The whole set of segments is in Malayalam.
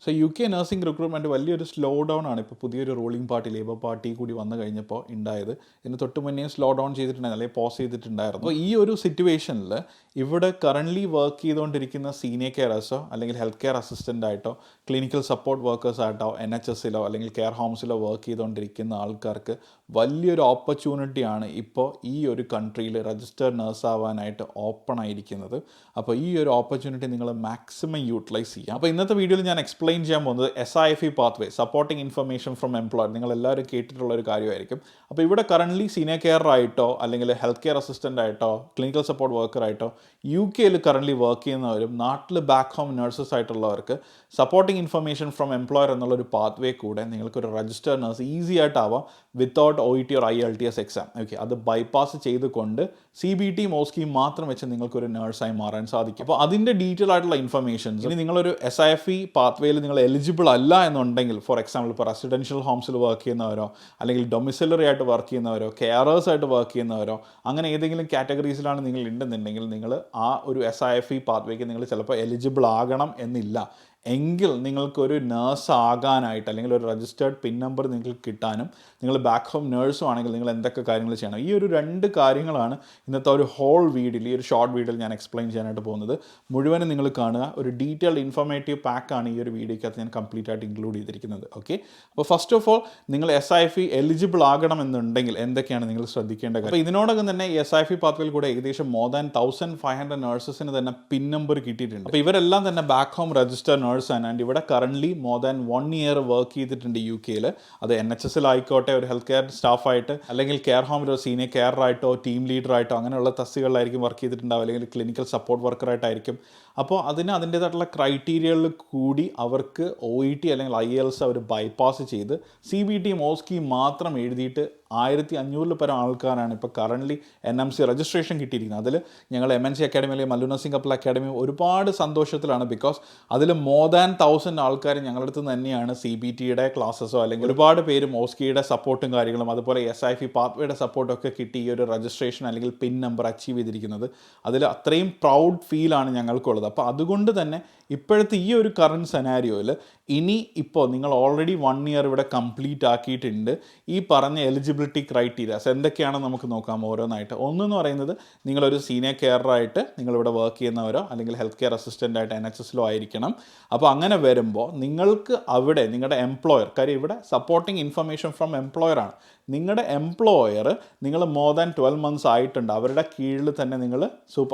So you K nursing recruitment വലിയൊരു സ്ലോ ഡൗൺ ആണ് ഇപ്പോൾ പുതിയൊരു റൂളിംഗ് പാർട്ടി ലേബർ പാർട്ടി കൂടി വന്നു കഴിഞ്ഞപ്പോൾ ഉണ്ടായത്. ഇതിന് തൊട്ട് മുന്നേ സ്ലോ ഡൗൺ ചെയ്തിട്ടുണ്ടായിരുന്നു, അല്ലെങ്കിൽ പോസ് ചെയ്തിട്ടുണ്ടായിരുന്നു. അപ്പോൾ ഈ ഒരു സിറ്റുവേഷനിൽ ഇവിടെ കറൻ്റ്ലി വർക്ക് ചെയ്തുകൊണ്ടിരിക്കുന്ന സീനിയർ കെയറേഴ്സോ അല്ലെങ്കിൽ ഹെൽത്ത് കെയർ അസിസ്റ്റൻ്റ് ആയിട്ടോ ക്ലിനിക്കൽ സപ്പോർട്ട് വർക്കേഴ്സ് ആയിട്ടോ NHSലോ അല്ലെങ്കിൽ കെയർ ഹോംസിലോ വർക്ക് ചെയ്തുകൊണ്ടിരിക്കുന്ന ആൾക്കാർക്ക് വലിയൊരു ഓപ്പർച്യൂണിറ്റിയാണ് ഇപ്പോൾ ഈ ഒരു കൺട്രിയിൽ രജിസ്റ്റേർഡ് നഴ്സ് ആവാനായിട്ട് ഓപ്പൺ ആയിരിക്കുന്നത്. അപ്പോൾ ഈ ഒരു ഓപ്പർച്യൂണിറ്റി നിങ്ങൾ മാക്സിമം യൂട്ടിലൈസ് ചെയ്യാം. അപ്പോൾ ഇന്നത്തെ വീഡിയോയിൽ ഞാൻ എക്സ്പ്ലെയിൻ ചെയ്യാൻ പോകുന്നത് SIFE pathway, supporting information from employer. നിങ്ങൾ എല്ലാവരും കേട്ടിട്ടുള്ള ഒരു കാര്യമായിരിക്കും. അപ്പോൾ ഇവിടെ കറൻ്റ്ലി സീനിയർ കെയർ ആയിട്ടോ അല്ലെങ്കിൽ ഹെൽത്ത് കെയർ അസിസ്റ്റൻ്റ് ആയിട്ടോ ക്ലിനിക്കൽ സപ്പോർട്ട് വർക്കർ ആയിട്ടോ UK കറൻ്റ്ലി വർക്ക് ചെയ്യുന്നവരും നാട്ടിൽ ബാക്ക് ഹോം നഴ്സസ് ആയിട്ടുള്ളവർക്ക് സപ്പോർട്ടിംഗ് ഇൻഫർമേഷൻ ഫ്രം എംപ്ലോയർ എന്നുള്ളൊരു പാത്വേ കൂടെ നിങ്ങൾക്കൊരു രജിസ്റ്റേർഡ് നഴ്സ് ഈസി ആയിട്ടാവാം without OET or IELTS exam. Okay, അത് ബൈപ്പാസ് ചെയ്തുകൊണ്ട് CBT മോസ്കി മാത്രം വെച്ച് നിങ്ങൾക്കൊരു നഴ്സായി മാറാൻ സാധിക്കും. അപ്പോൾ അതിൻ്റെ ഡീറ്റെയിൽ ആയിട്ടുള്ള ഇൻഫർമേഷൻസ് ഇനി നിങ്ങളൊരു SIFE പാത്വേയിൽ നിങ്ങൾ എലിജിബിൾ അല്ല എന്നുണ്ടെങ്കിൽ, ഫോർ എക്സാമ്പിൾ ഇപ്പോൾ റെസിഡൻഷ്യൽ ഹോംസിൽ വർക്ക് ചെയ്യുന്നവരോ അല്ലെങ്കിൽ ഡൊമിസിലറി ആയിട്ട് വർക്ക് ചെയ്യുന്നവരോ കെയറേഴ്സ് ആയിട്ട് വർക്ക് ചെയ്യുന്നവരോ അങ്ങനെ ഏതെങ്കിലും കാറ്റഗറീസിലാണ് നിങ്ങൾ ഉണ്ടെന്നുണ്ടെങ്കിൽ നിങ്ങൾ ആ ഒരു SIFE പാത്വേക്ക് നിങ്ങൾ ചിലപ്പോൾ എലിജിബിൾ ആകണം എന്നില്ല. എങ്കിൽ നിങ്ങൾക്കൊരു നേഴ്സ് ആകാനായിട്ട് അല്ലെങ്കിൽ ഒരു രജിസ്റ്റേർഡ് പിൻ നമ്പർ നിങ്ങൾക്ക് കിട്ടാനും നിങ്ങൾ ബാക്ക് ഹോം നേഴ്സും ആണെങ്കിൽ നിങ്ങൾ എന്തൊക്കെ കാര്യങ്ങൾ ചെയ്യണം, ഈ ഒരു 2 കാര്യങ്ങളാണ് ഇന്നത്തെ ഒരു ഹോൾ വീഡിയോയിൽ, ഈ ഒരു ഷോർട്ട് വീഡിയോയിൽ ഞാൻ എക്സ്പ്ലെയിൻ ചെയ്യാനായിട്ട് പോകുന്നത്. മുഴുവനും നിങ്ങൾ കാണുക. ഒരു ഡീറ്റെയിൽഡ് ഇൻഫോർമേറ്റീവ് പാക്കാണ് ഈ ഒരു വീഡിയോയ്ക്കകത്ത് ഞാൻ കംപ്ലീറ്റ് ആയിട്ട് ഇൻക്ലൂഡ് ചെയ്തിരിക്കുന്നത്. ഓക്കെ, അപ്പോൾ ഫസ്റ്റ് ഓഫ് ഓൾ നിങ്ങൾ SIFE എലിജിബിൾ ആകണമെന്നുണ്ടെങ്കിൽ എന്തൊക്കെയാണ് നിങ്ങൾ ശ്രദ്ധിക്കേണ്ട കാര്യം. അപ്പോൾ ഇതിനോടകം തന്നെ ഈ SIFE പാത്വയിൽ കൂടെ ഏകദേശം മോർ ദാൻ 1500 നഴ്സസിന് തന്നെ പിൻ നമ്പർ കിട്ടിയിട്ടുണ്ട്. അപ്പോൾ ഇവരെല്ലാം തന്നെ ബാക്ക് ഹോം രജിസ്റ്റേർഡ് ആൻഡ് ഇവിടെ currently more than 1 year work ചെയ്തിട്ടുണ്ട് UK. അത് NHSലായിക്കോട്ടെ, ഒരു ഹെൽത്ത് കെയർ സ്റ്റാഫായിട്ട് അല്ലെങ്കിൽ കെയർ ഹോമിൽ ഒരു സീനിയർ കെയറായിട്ടോ ടീം ലീഡറായിട്ടോ അങ്ങനെയുള്ള തസ്തികളിലായിരിക്കും വർക്ക് ചെയ്തിട്ടുണ്ടാവും, അല്ലെങ്കിൽ ക്ലിനിക്കൽ സപ്പോർട്ട് വർക്കറായിട്ടായിരിക്കും. അപ്പോൾ അതിൻ്റേതായിട്ടുള്ള ക്രൈറ്റീരിയകളിൽ കൂടി അവർക്ക് OET അല്ലെങ്കിൽ IELTS അവർ ബൈപ്പാസ് ചെയ്ത് CBT മോസ്കി മാത്രം എഴുതിയിട്ട് 1500 പരം ആൾക്കാരാണ് ഇപ്പോൾ കറൻ്റ്ലി NMC രജിസ്ട്രേഷൻ കിട്ടിയിരിക്കുന്നത്. അതിൽ ഞങ്ങൾ MNC അക്കാഡമിയിലെ മല്ലു നഴ്സിംഗ് കപ്പിൾ അക്കാഡമി ഒരുപാട് സന്തോഷത്തിലാണ്. ബിക്കോസ് അതിൽ മോർ ദാൻ 1000 ആൾക്കാർ ഞങ്ങളുടെ അടുത്ത് തന്നെയാണ് CBTയുടെ ക്ലാസ്സസോ അല്ലെങ്കിൽ ഒരുപാട് പേര് മോസ്കിയുടെ സപ്പോർട്ടും കാര്യങ്ങളും അതുപോലെ SIFE പാത്വേയുടെ സപ്പോർട്ടൊക്കെ കിട്ടി ഈ ഒരു രജിസ്ട്രേഷൻ അല്ലെങ്കിൽ പിൻ നമ്പർ അച്ചീവ് ചെയ്തിരിക്കുന്നത്. അതിൽ അത്രയും പ്രൗഡ് ഫീലാണ് ഞങ്ങൾക്കുള്ളത്. അപ്പോൾ അതുകൊണ്ട് തന്നെ ഇപ്പോഴത്തെ ഈ ഒരു കറണ്ട് സെനാരിയോയിൽ ഇനി ഇപ്പോൾ നിങ്ങൾ ഓൾറെഡി 1 ഇയർ ഇവിടെ കംപ്ലീറ്റ് ആക്കിയിട്ടുണ്ട്. ഈ പറഞ്ഞ എലിജിബിലിറ്റി ക്രൈറ്റീരിയാസ് എന്തൊക്കെയാണെന്ന് നമുക്ക് നോക്കാം ഓരോന്നായിട്ട്. ഒന്നെന്ന് പറയുന്നത് നിങ്ങളൊരു സീനിയർ കെയറായിട്ട് നിങ്ങളിവിടെ വർക്ക് ചെയ്യുന്നവരോ അല്ലെങ്കിൽ ഹെൽത്ത് കെയർ അസിസ്റ്റൻ്റ് ആയിട്ട് NHSലോ ആയിരിക്കണം. അപ്പോൾ അങ്ങനെ വരുമ്പോൾ നിങ്ങൾക്ക് അവിടെ നിങ്ങളുടെ എംപ്ലോയർ, കാര്യം ഇവിടെ സപ്പോർട്ടിംഗ് ഇൻഫർമേഷൻ ഫ്രം എംപ്ലോയറാണ്, നിങ്ങളുടെ എംപ്ലോയർ നിങ്ങൾ മോർ ദാൻ 12 months ആയിട്ടുണ്ട് അവരുടെ കീഴിൽ തന്നെ നിങ്ങൾ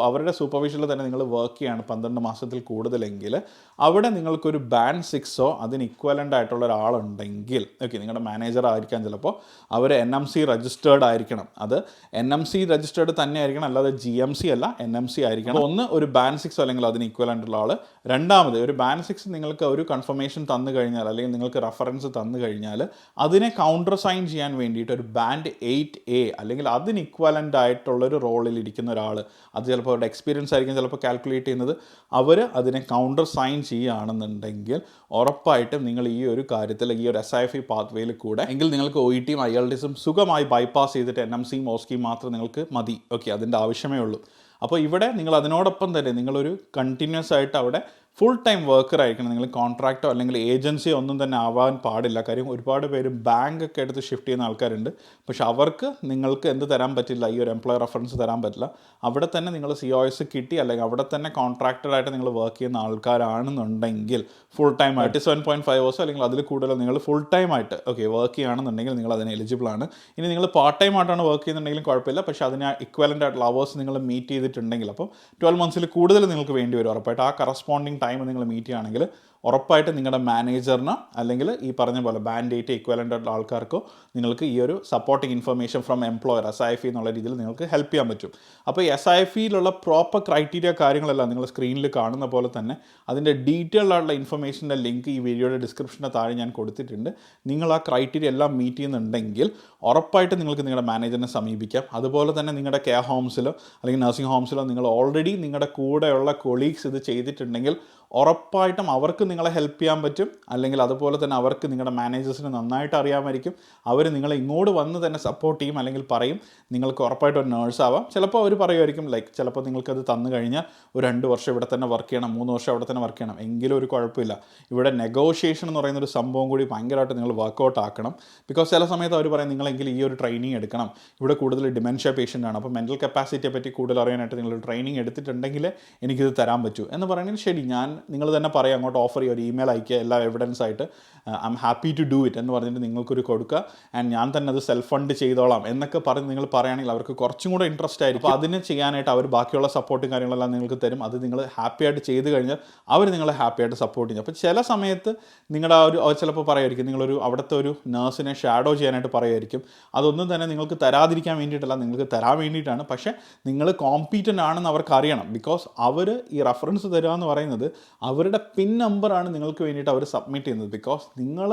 അവരുടെ സൂപ്പർവിഷനിൽ തന്നെ നിങ്ങൾ വർക്ക് ചെയ്യുകയാണ് 12 മാസത്തിൽ കൂടുതലെങ്കിൽ അവിടെ നിങ്ങൾക്കൊരു ബാൻഡ് 6ഓ അതിന് ഇക്വലൻ്റ് ആയിട്ടുള്ള ഒരാളുണ്ടെങ്കിൽ, ഓക്കെ, നിങ്ങളുടെ മാനേജർ ആയിരിക്കാം, ചിലപ്പോൾ അവർ NMC രജിസ്റ്റേർഡ് ആയിരിക്കണം. അത് NMC രജിസ്റ്റേർഡ് തന്നെ ആയിരിക്കണം, അല്ലാതെ GMC അല്ല, NMC ആയിരിക്കണം. ഒന്ന് ഒരു ബാൻഡ് 6 അല്ലെങ്കിൽ അതിന് ഇക്വലൻ്റ് ഉള്ള ആൾ. രണ്ടാമത് ഒരു ബാൻഡ് 6 നിങ്ങൾക്ക് ഒരു കൺഫർമേഷൻ തന്നു കഴിഞ്ഞാൽ അല്ലെങ്കിൽ നിങ്ങൾക്ക് റെഫറൻസ് തന്നു കഴിഞ്ഞാൽ അതിനെ കൗണ്ടർ സൈൻ ചെയ്യാൻ വേണ്ടിയിട്ട് ഒരു ബാൻഡ് 8A അല്ലെങ്കിൽ അതിന് ഇക്വലൻ്റ് ആയിട്ടുള്ളൊരു റോളിൽ ഇരിക്കുന്ന ഒരാൾ, അത് ചിലപ്പോൾ അവരുടെ എക്സ്പീരിയൻസ് ആയിരിക്കും ചിലപ്പോൾ കാൽക്കുലേറ്റ് ചെയ്യുന്നത്, അവർ അതിനെ കൗണ്ടർ സൈൻ ചെയ്യുകയാണെന്നുണ്ടെങ്കിൽ ഉറപ്പായിട്ടും നിങ്ങൾ ഈ ഒരു കാര്യത്തിൽ ഈ ഒരു SIFE പാത്വേയിൽ കൂടെ എങ്കിൽ നിങ്ങൾക്ക് OETയും IELTSും സുഖമായി ബൈപ്പാസ് ചെയ്തിട്ട് NMCയും മോസ്കിയും മാത്രം നിങ്ങൾക്ക് മതി. ഓക്കെ, അതിൻ്റെ ആവശ്യമേ ഉള്ളൂ. അപ്പോൾ ഇവിടെ നിങ്ങൾ അതിനോടൊപ്പം തന്നെ നിങ്ങളൊരു കണ്ടിന്യൂസ് ആയിട്ട് അവിടെ ഫുൾ ടൈം വർക്കർ ആയിരിക്കണം. നിങ്ങൾ കോൺട്രാക്റ്റോ അല്ലെങ്കിൽ ഏജൻസിയോ ഒന്നും തന്നെ ആവാൻ പാടില്ല. കാര്യം ഒരുപാട് പേര് ബാങ്ക് ഒക്കെ എടുത്ത് ഷിഫ്റ്റ് ചെയ്യുന്ന ആൾക്കാരുണ്ട്. പക്ഷെ അവർക്ക് നിങ്ങൾക്ക് എന്ത് തരാൻ പറ്റില്ല, ഈ ഒരു എംപ്ലോയർ റെഫറൻസ് തരാൻ പറ്റില്ല. അവിടെ തന്നെ നിങ്ങൾ COS കിട്ടി അല്ലെങ്കിൽ അവിടെ തന്നെ കോൺട്രാക്റ്റഡായിട്ട് നിങ്ങൾ വർക്ക് ചെയ്യുന്ന ആൾക്കാരാണെന്നുണ്ടെങ്കിൽ ഫുൾ ടൈം ആയിട്ട് 7.5 hours അല്ലെങ്കിൽ അതിൽ കൂടുതൽ നിങ്ങൾ ഫുൾ ടൈം ആയിട്ട് വർക്ക് ചെയ്യുകയാണെന്നുണ്ടെങ്കിൽ നിങ്ങൾ അതിന് എലിജിബിൾ ആണ്. ഇനി നിങ്ങൾ പാർട്ട് ടൈം ആയിട്ടാണ് വർക്ക് ചെയ്യുന്നുണ്ടെങ്കിലും കുഴപ്പമില്ല, പക്ഷേ അതിന് ഇക്വലൻ്റ് ആയിട്ടുള്ള അവേഴ്സ് നിങ്ങൾ മീറ്റ് ചെയ്തിട്ടുണ്ടെങ്കിൽ അപ്പോൾ 12 months കൂടുതൽ നിങ്ങൾക്ക് വേണ്ടി വരും ഉറപ്പായിട്ട്. ആ കറസ്പോണ്ടിങ് ടൈം നിങ്ങൾ മീറ്റ് ചെയ്യുകയാണെങ്കിൽ ഉറപ്പായിട്ട് നിങ്ങളുടെ മാനേജറിനോ അല്ലെങ്കിൽ ഈ പറഞ്ഞ പോലെ ബാൻഡ് 8 ഇക്വലൻ്റ് ആയിട്ടുള്ള ആൾക്കാർക്കോ നിങ്ങൾക്ക് ഈ ഒരു supporting information from employer SIFE എന്നുള്ള രീതിയിൽ നിങ്ങൾക്ക് ഹെൽപ്പ് ചെയ്യാൻ പറ്റും. അപ്പോൾ ഈ SIFEയിലുള്ള പ്രോപ്പർ ക്രൈറ്റീരിയ കാര്യങ്ങളെല്ലാം നിങ്ങൾ സ്ക്രീനിൽ കാണുന്ന പോലെ തന്നെ അതിൻ്റെ ഡീറ്റെയിൽഡ് ആയിട്ടുള്ള ഇൻഫർമേഷൻ്റെ ലിങ്ക് ഈ വീഡിയോയുടെ ഡിസ്ക്രിപ്ഷൻ്റെ താഴെ ഞാൻ കൊടുത്തിട്ടുണ്ട്. നിങ്ങൾ ആ ക്രൈറ്റീരിയ എല്ലാം മീറ്റ് ചെയ്യുന്നുണ്ടെങ്കിൽ ഉറപ്പായിട്ട് നിങ്ങൾക്ക് നിങ്ങളുടെ മാനേജറിനെ സമീപിക്കാം. അതുപോലെ തന്നെ നിങ്ങളുടെ കെയർ ഹോംസിലോ അല്ലെങ്കിൽ നഴ്സിംഗ് ഹോംസിലോ നിങ്ങൾ ഓൾറെഡി നിങ്ങളുടെ കൂടെയുള്ള കൊളീഗ്സ് ഇത് ചെയ്തിട്ടുണ്ടെങ്കിൽ ഉറപ്പായിട്ടും അവർക്ക് നിങ്ങളെ ഹെൽപ്പ് ചെയ്യാൻ പറ്റും. അല്ലെങ്കിൽ അതുപോലെ തന്നെ അവർക്ക് നിങ്ങളുടെ മാനേജേഴ്സിന് നന്നായിട്ട് അറിയാമായിരിക്കും. അവർ നിങ്ങളെ ഇങ്ങോട്ട് വന്ന് തന്നെ സപ്പോർട്ട് ചെയ്യും, അല്ലെങ്കിൽ പറയും നിങ്ങൾക്ക് ഉറപ്പായിട്ടും ഒരു നേഴ്സ് ആവാം. ചിലപ്പോൾ അവർ പറയുമായിരിക്കും ലൈക്ക് ചിലപ്പോൾ നിങ്ങൾക്കത് തന്നു കഴിഞ്ഞാൽ ഒരു 2 വർഷം ഇവിടെ തന്നെ വർക്ക് ചെയ്യണം, 3 വർഷം അവിടെ തന്നെ വർക്ക് ചെയ്യണം, എങ്കിലും ഒരു കുഴപ്പമില്ല. ഇവിടെ നെഗോഷിയേഷൻ എന്ന് പറയുന്ന ഒരു സംഭവം കൂടി ഭയങ്കരമായിട്ട് നിങ്ങൾ വർക്കൗട്ട് ആക്കണം. ബിക്കോസ് ചില സമയത്ത് അവർ പറയും നിങ്ങളെങ്കിൽ ഈ ഒരു ട്രെയിനിങ് എടുക്കണം, ഇവിടെ കൂടുതൽ ഡിമെൻഷ്യ പേഷ്യൻ്റ് ആണ്, അപ്പോൾ മെൻ്റൽ കപ്പാസിറ്റിയെ പറ്റി കൂടുതൽ അറിയാനായിട്ട് നിങ്ങൾ ട്രെയിനിങ് എടുത്തിട്ടുണ്ടെങ്കിൽ എനിക്കിത് തരാൻ പറ്റൂ എന്ന് പറയുന്നത് ശരി, ഞാൻ നിങ്ങൾ തന്നെ പറയാം, അങ്ങോട്ട് ഓഫർ ചെയ്യുക, ഒരു ഇമെയിൽ അയക്കുക, എല്ലാ എവിഡൻസ് ആയിട്ട് I am happy to do it എന്ന് പറഞ്ഞിട്ട് നിങ്ങൾക്കൊരു കൊടുക്കുക, ആൻഡ് ഞാൻ തന്നെ അത് സെൽഫ് ഫണ്ട് ചെയ്തോളാം എന്നൊക്കെ പറഞ്ഞ് നിങ്ങൾ പറയുകയാണെങ്കിൽ അവർക്ക് കുറച്ചും കൂടെ ഇൻട്രസ്റ്റ് ആയിരിക്കും. അപ്പോൾ അതിന് ചെയ്യാനായിട്ട് അവർ ബാക്കിയുള്ള സപ്പോർട്ടും കാര്യങ്ങളെല്ലാം നിങ്ങൾക്ക് തരും. അത് നിങ്ങൾ ഹാപ്പി ആയിട്ട് ചെയ്ത് കഴിഞ്ഞാൽ അവർ നിങ്ങളെ ഹാപ്പി ആയിട്ട് സപ്പോർട്ട് ചെയ്യും. അപ്പോൾ ചില സമയത്ത് നിങ്ങളുടെ ആ ഒരു ചിലപ്പോൾ പറയുമായിരിക്കും നിങ്ങളൊരു അവിടുത്തെ ഒരു നേഴ്സിനെ ഷാഡോ ചെയ്യാനായിട്ട് പറയുമായിരിക്കും. അതൊന്നും തന്നെ നിങ്ങൾക്ക് തരാതിരിക്കാൻ വേണ്ടിയിട്ടല്ല, നിങ്ങൾക്ക് തരാൻ വേണ്ടിയിട്ടാണ്. പക്ഷേ നിങ്ങൾ കോമ്പീറ്റൻ്റ് ആണെന്ന് അവർക്ക് അറിയണം. ബിക്കോസ് അവർ ഈ റെഫറൻസ് തരിക എന്ന് പറയുന്നത് അവരുടെ പിൻ നമ്പറാണ് നിങ്ങൾക്ക് വേണ്ടിയിട്ട് അവർ സബ്മിറ്റ് ചെയ്യുന്നത്. ബിക്കോസ് നിങ്ങൾ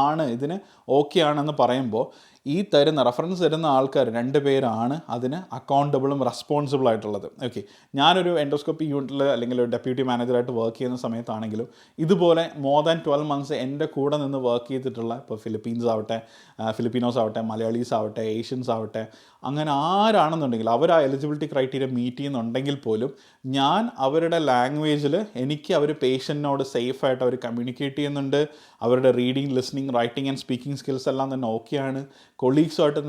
ആണ് ഇതിന് ഓക്കെ ആണെന്ന് പറയുമ്പോൾ ഈ റെഫറൻസ് തരുന്ന ആൾക്കാർ 2 പേരാണ് അതിന് അക്കൗണ്ടബിളും റെസ്പോൺസിബിൾ ആയിട്ടുള്ളത്. ഓക്കെ, ഞാനൊരു എൻഡോസ്കോപ്പി യൂണിറ്റിൽ അല്ലെങ്കിൽ ഒരു ഡെപ്യൂട്ടി മാനേജറായിട്ട് വർക്ക് ചെയ്യുന്ന സമയത്താണെങ്കിലും ഇതുപോലെ മോർ ദാൻ 12 മന്ത്സ് എൻ്റെ കൂടെ നിന്ന് വർക്ക് ചെയ്തിട്ടുള്ള, ഇപ്പോൾ ഫിലിപ്പീനോസ് ആവട്ടെ, മലയാളീസ് ആവട്ടെ, ഏഷ്യൻസ് ആവട്ടെ, അങ്ങനെ ആരാണെന്നുണ്ടെങ്കിൽ അവർ ആ എലിജിബിലിറ്റി ക്രൈറ്റീരിയ മീറ്റ് ചെയ്യുന്നുണ്ടെങ്കിൽ പോലും ഞാൻ അവരുടെ ലാംഗ്വേജിൽ എനിക്ക് അവർ പേഷ്യൻറ്റിനോട് സേഫായിട്ട് അവർ കമ്മ്യൂണിക്കേറ്റ് ചെയ്യുന്നുണ്ട്. അവരുടെ reading, listening, writing and speaking skills എല്ലാം തന്നെ ഓക്കെയാണ്. കൊളീഗ്സുമായിട്ട്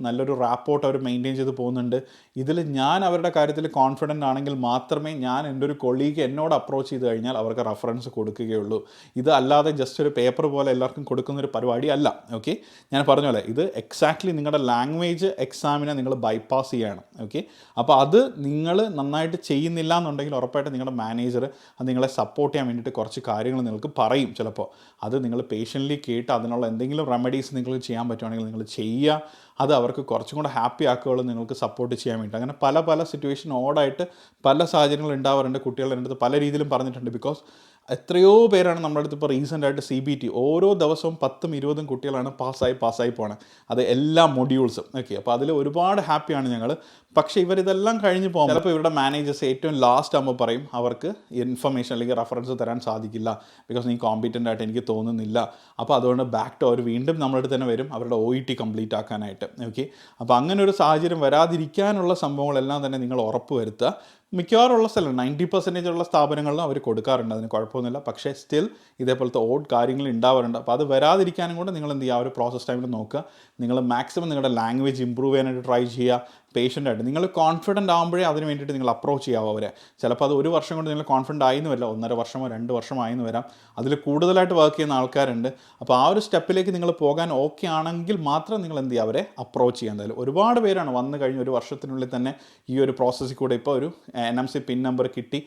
നല്ലൊരു റാപ്പോർട്ട് അവർ മെയിൻറ്റെയിൻ ചെയ്ത് പോകുന്നുണ്ട്. ഇതിൽ ഞാൻ അവരുടെ കാര്യത്തിൽ കോൺഫിഡൻ്റ് ആണെങ്കിൽ മാത്രമേ ഞാൻ എൻ്റെ ഒരു കൊളീഗ് എന്നോട് അപ്രോച്ച് ചെയ്ത് കഴിഞ്ഞാൽ അവർക്ക് റെഫറൻസ് കൊടുക്കുകയുള്ളൂ. ഇത് അല്ലാതെ ജസ്റ്റ് ഒരു പേപ്പർ പോലെ എല്ലാവർക്കും കൊടുക്കുന്നൊരു പരിപാടി അല്ല. ഓക്കെ, ഞാൻ പറഞ്ഞ പോലെ ഇത് എക്സാക്ട്ലി നിങ്ങളുടെ ലാംഗ്വേജ് എക്സാമിനെ നിങ്ങൾ ബൈപ്പാസ് ചെയ്യണം. ഓക്കെ, അപ്പോൾ അത് നിങ്ങൾ നന്നായിട്ട് ചെയ്യുന്നില്ല എന്നുണ്ടെങ്കിൽ ഉറപ്പായിട്ട് നിങ്ങളുടെ മാനേജർ അത് നിങ്ങളെ സപ്പോർട്ട് ചെയ്യാൻ വേണ്ടിയിട്ട് കുറച്ച് കാര്യങ്ങൾ നിങ്ങൾക്ക് പറയും. ചിലപ്പോൾ അത് നിങ്ങൾ പേഷ്യൻ്റ്ലി കേട്ട് അതിനുള്ള എന്തെങ്കിലും റെമഡീസ് നിങ്ങൾക്ക് ചെയ്യാൻ പറ്റുവാണെങ്കിൽ നിങ്ങൾ ചെയ്യുക. അത് അവർക്ക് കുറച്ചും കൂടെ ഹാപ്പി ആക്കുകയുള്ളൂ, നിങ്ങൾക്ക് സപ്പോർട്ട് ചെയ്യാൻ വേണ്ടി. അങ്ങനെ പല സിറ്റുവേഷൻ ഓടായിട്ട് പല സാഹചര്യങ്ങൾ ഉണ്ടാവാറുണ്ട്. കുട്ടികളുടെ അടുത്ത് പല രീതിയിലും പറഞ്ഞിട്ടുണ്ട്. ബിക്കോസ് എത്രയോ പേരാണ് നമ്മുടെ അടുത്ത് ഇപ്പോൾ റീസെൻ്റായിട്ട് CBT ഓരോ ദിവസവും 10-20 കുട്ടികളാണ് പാസ്സായി പോകണം, അത് എല്ലാ മൊഡ്യൂൾസും. ഓക്കെ, അപ്പോൾ അതിൽ ഒരുപാട് ഹാപ്പിയാണ് ഞങ്ങൾ. പക്ഷേ ഇവരിതെല്ലാം കഴിഞ്ഞ് പോകും. ചിലപ്പോൾ ഇവരുടെ മാനേജേഴ്സ് ഏറ്റവും ലാസ്റ്റ് ആകുമ്പോൾ പറയും അവർക്ക് ഇൻഫർമേഷൻ അല്ലെങ്കിൽ റെഫറൻസ് തരാൻ സാധിക്കില്ല, ബിക്കോസ് നീ കോമ്പീറ്റൻ്റ് ആയിട്ട് എനിക്ക് തോന്നുന്നില്ല. അപ്പോൾ അതുകൊണ്ട് ബാക്ക് ടു അവർ വീണ്ടും നമ്മുടെ അടുത്ത് തന്നെ വരും അവരുടെ OET കംപ്ലീറ്റ് ആക്കാനായിട്ട്. ഓക്കെ, അപ്പോൾ അങ്ങനെ ഒരു സാഹചര്യം വരാതിരിക്കാനുള്ള സംഭവങ്ങളെല്ലാം തന്നെ നിങ്ങൾ ഉറപ്പ് വരുത്തുക. മിക്കവാറുള്ള സ്ഥലം 90% ഉള്ള സ്ഥാപനങ്ങളിലും അവർ കൊടുക്കാറുണ്ട്, അതിന് കുഴപ്പമൊന്നുമില്ല. പക്ഷേ സ്റ്റിൽ ഇതേപോലത്തെ ഓഡ് കാര്യങ്ങൾ ഉണ്ടാവാറുണ്ട്. അപ്പോൾ അത് വരാതിരിക്കാനും കൂടെ നിങ്ങൾ എന്ത് ചെയ്യുക, ആ ഒരു പ്രോസസ് ടൈമിൽ നോക്കുക. നിങ്ങൾ മാക്സിമം നിങ്ങളുടെ ലാംഗ്വേജ് ഇമ്പ്രൂവ് ചെയ്യാനായിട്ട് ട്രൈ ചെയ്യുക. പേഷ്യൻ്റായിട്ട് നിങ്ങൾ കോൺഫിഡൻ്റ് ആകുമ്പോഴേ അതിന് വേണ്ടിയിട്ട് നിങ്ങൾ അപ്രോച്ച് ചെയ്യാവും അവരെ. ചിലപ്പോൾ അത് 1 വർഷം കൊണ്ട് നിങ്ങൾ കോൺഫിഡൻ്റ് ആയെന്ന് വരില്ല, 1.5 വർഷമോ 2 വർഷമോ ആയെന്ന് വരാം. അതിൽ കൂടുതലായിട്ട് വർക്ക് ചെയ്യുന്ന ആൾക്കാരുണ്ട്. അപ്പോൾ ആ ഒരു സ്റ്റെപ്പിലേക്ക് നിങ്ങൾ പോകാൻ ഓക്കെ ആണെങ്കിൽ മാത്രം നിങ്ങൾ എന്ത് ചെയ്യുക, അവരെ അപ്രോച്ച് ചെയ്യുക. എന്തായാലും ഒരുപാട് പേരാണ് വന്നു കഴിഞ്ഞ് 1 വർഷത്തിനുള്ളിൽ തന്നെ ഈ ഒരു പ്രോസസ്സിൽ കൂടെ ഇപ്പോൾ ഒരു NMC പിൻ നമ്പർ കിട്ടി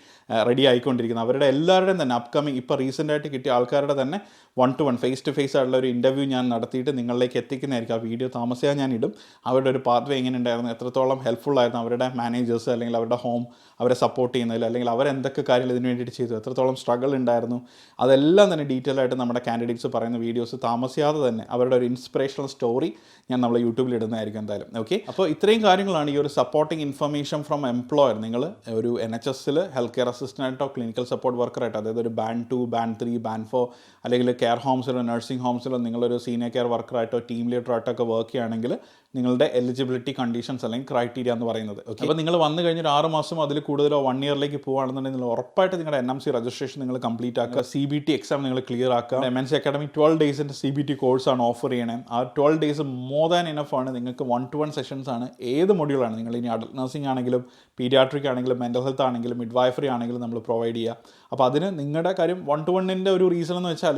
റെഡി ആയിക്കൊണ്ടിരിക്കുന്നത്. അവരുടെ എല്ലാവരുടെയും തന്നെ അപ്കമിങ് ഇപ്പോൾ റീസെൻ്റായിട്ട് കിട്ടിയ ആൾക്കാരുടെ തന്നെ 1-to-1 ഫേസ് ടു ഫേസ് ആയിട്ടുള്ള ഒരു ഇൻ്റർവ്യൂ ഞാൻ നടത്തിയിട്ട് നിങ്ങളിലേക്ക് എത്തിക്കുന്നതായിരിക്കും. ആ വീഡിയോ താമസിയാതെ ഞാൻ ഇടും. അവരുടെ ഒരു പാത്വേ എങ്ങനെ ഉണ്ടായിരുന്നു, എത്രത്തോളം ഹെൽപ്ഫുൾ ആയിരുന്നു അവരുടെ മാനേജേഴ്സ് അല്ലെങ്കിൽ അവരുടെ ഹോം അവരെ സപ്പോർട്ട് ചെയ്യുന്നതിൽ, അല്ലെങ്കിൽ അവരെന്തൊക്കെ കാര്യങ്ങൾ ഇതിന് വേണ്ടിയിട്ട് ചെയ്തു, എത്രത്തോളം സ്ട്രഗിൾ ഉണ്ടായിരുന്നു, അതെല്ലാം തന്നെ ഡീറ്റെയിൽ ആയിട്ട് നമ്മുടെ കാൻഡിഡേറ്റ്സ് പറയുന്ന വീഡിയോസ് താമസിയാതെ തന്നെ അവരുടെ ഒരു ഇൻസ്പിറേഷണൽ സ്റ്റോറി ഞാൻ നമ്മളെ യൂട്യൂബിൽ ഇടുന്നതായിരിക്കും എന്തായാലും. ഓക്കെ, അപ്പോൾ ഇത്രയും കാര്യങ്ങളാണ് ഈ ഒരു സപ്പോർട്ടിങ് ഇൻഫർമേഷൻ ഫ്രം എംപ്ലോയർ. നിങ്ങൾ ഒരു NHSൽ ഹെൽത്ത് കെയർ അസിസ്റ്റൻ്റായിട്ടോ ക്ലിനിക്കൽ സപ്പോർട്ട് വർക്കറായിട്ടോ, അതായത് ഒരു Band 2, Band 3, Band 4 അല്ലെങ്കിൽ കെയർ ഹോംസിലോ നഴ്സിംഗ് ഹോംസിലോ നിങ്ങളൊരു സീനിയർ കെയർ വർക്കറായിട്ടോ ടീം ലീഡറായിട്ടോ ഒക്കെ വർക്ക് ചെയ്യുകയാണെങ്കിൽ നിങ്ങളുടെ എലിജിബിലിറ്റി കണ്ടീഷൻസ് അല്ലെങ്കിൽ ക്രൈറ്റീരിയ എന്ന് പറയുന്നത്. ഓക്കെ, അപ്പോൾ നിങ്ങൾ വന്നു കഴിഞ്ഞൊരു 6 മാസം അതിൽ കൂടുതലോ 1 ഇയറിലേക്ക് പോകുകയാണെന്നുണ്ടെങ്കിൽ നിങ്ങൾ ഉറപ്പായിട്ട് നിങ്ങളുടെ NMC രജിസ്ട്രേഷൻ നിങ്ങൾ കംപ്ലീറ്റ് ആക്കുക. CBT എക്സാം നിങ്ങൾ ക്ലിയർ ആക്കുക. MNC അക്കാഡമി 12 ഡേയ്സിൻ്റെ CBT കോഴ്സാണ് ഓഫർ ചെയ്യണേ. ആ 12 ഡേയ്സ് മോർ ദാൻ ഇനഫ് ആണ്. നിങ്ങൾക്ക് 1-to-1 സെഷൻസ് ആണ്. ഏത് മൊഡ്യൂളാണ് നിങ്ങൾ ഇനി അഡൽട്ട് നഴ്സിംഗ് ആണെങ്കിലും പീഡിയാട്രിക് ആണെങ്കിലും മെൻ്റൽ ഹെൽത്ത് ആണെങ്കിലും മിഡ്വൈഫറി ആണെങ്കിലും നമ്മൾ പ്രൊവൈഡ് ചെയ്യുക. അപ്പോൾ അതിന് നിങ്ങളുടെ കാര്യം 1-to-1ൻ്റെ ഒരു റീസൺ എന്ന് വെച്ചാൽ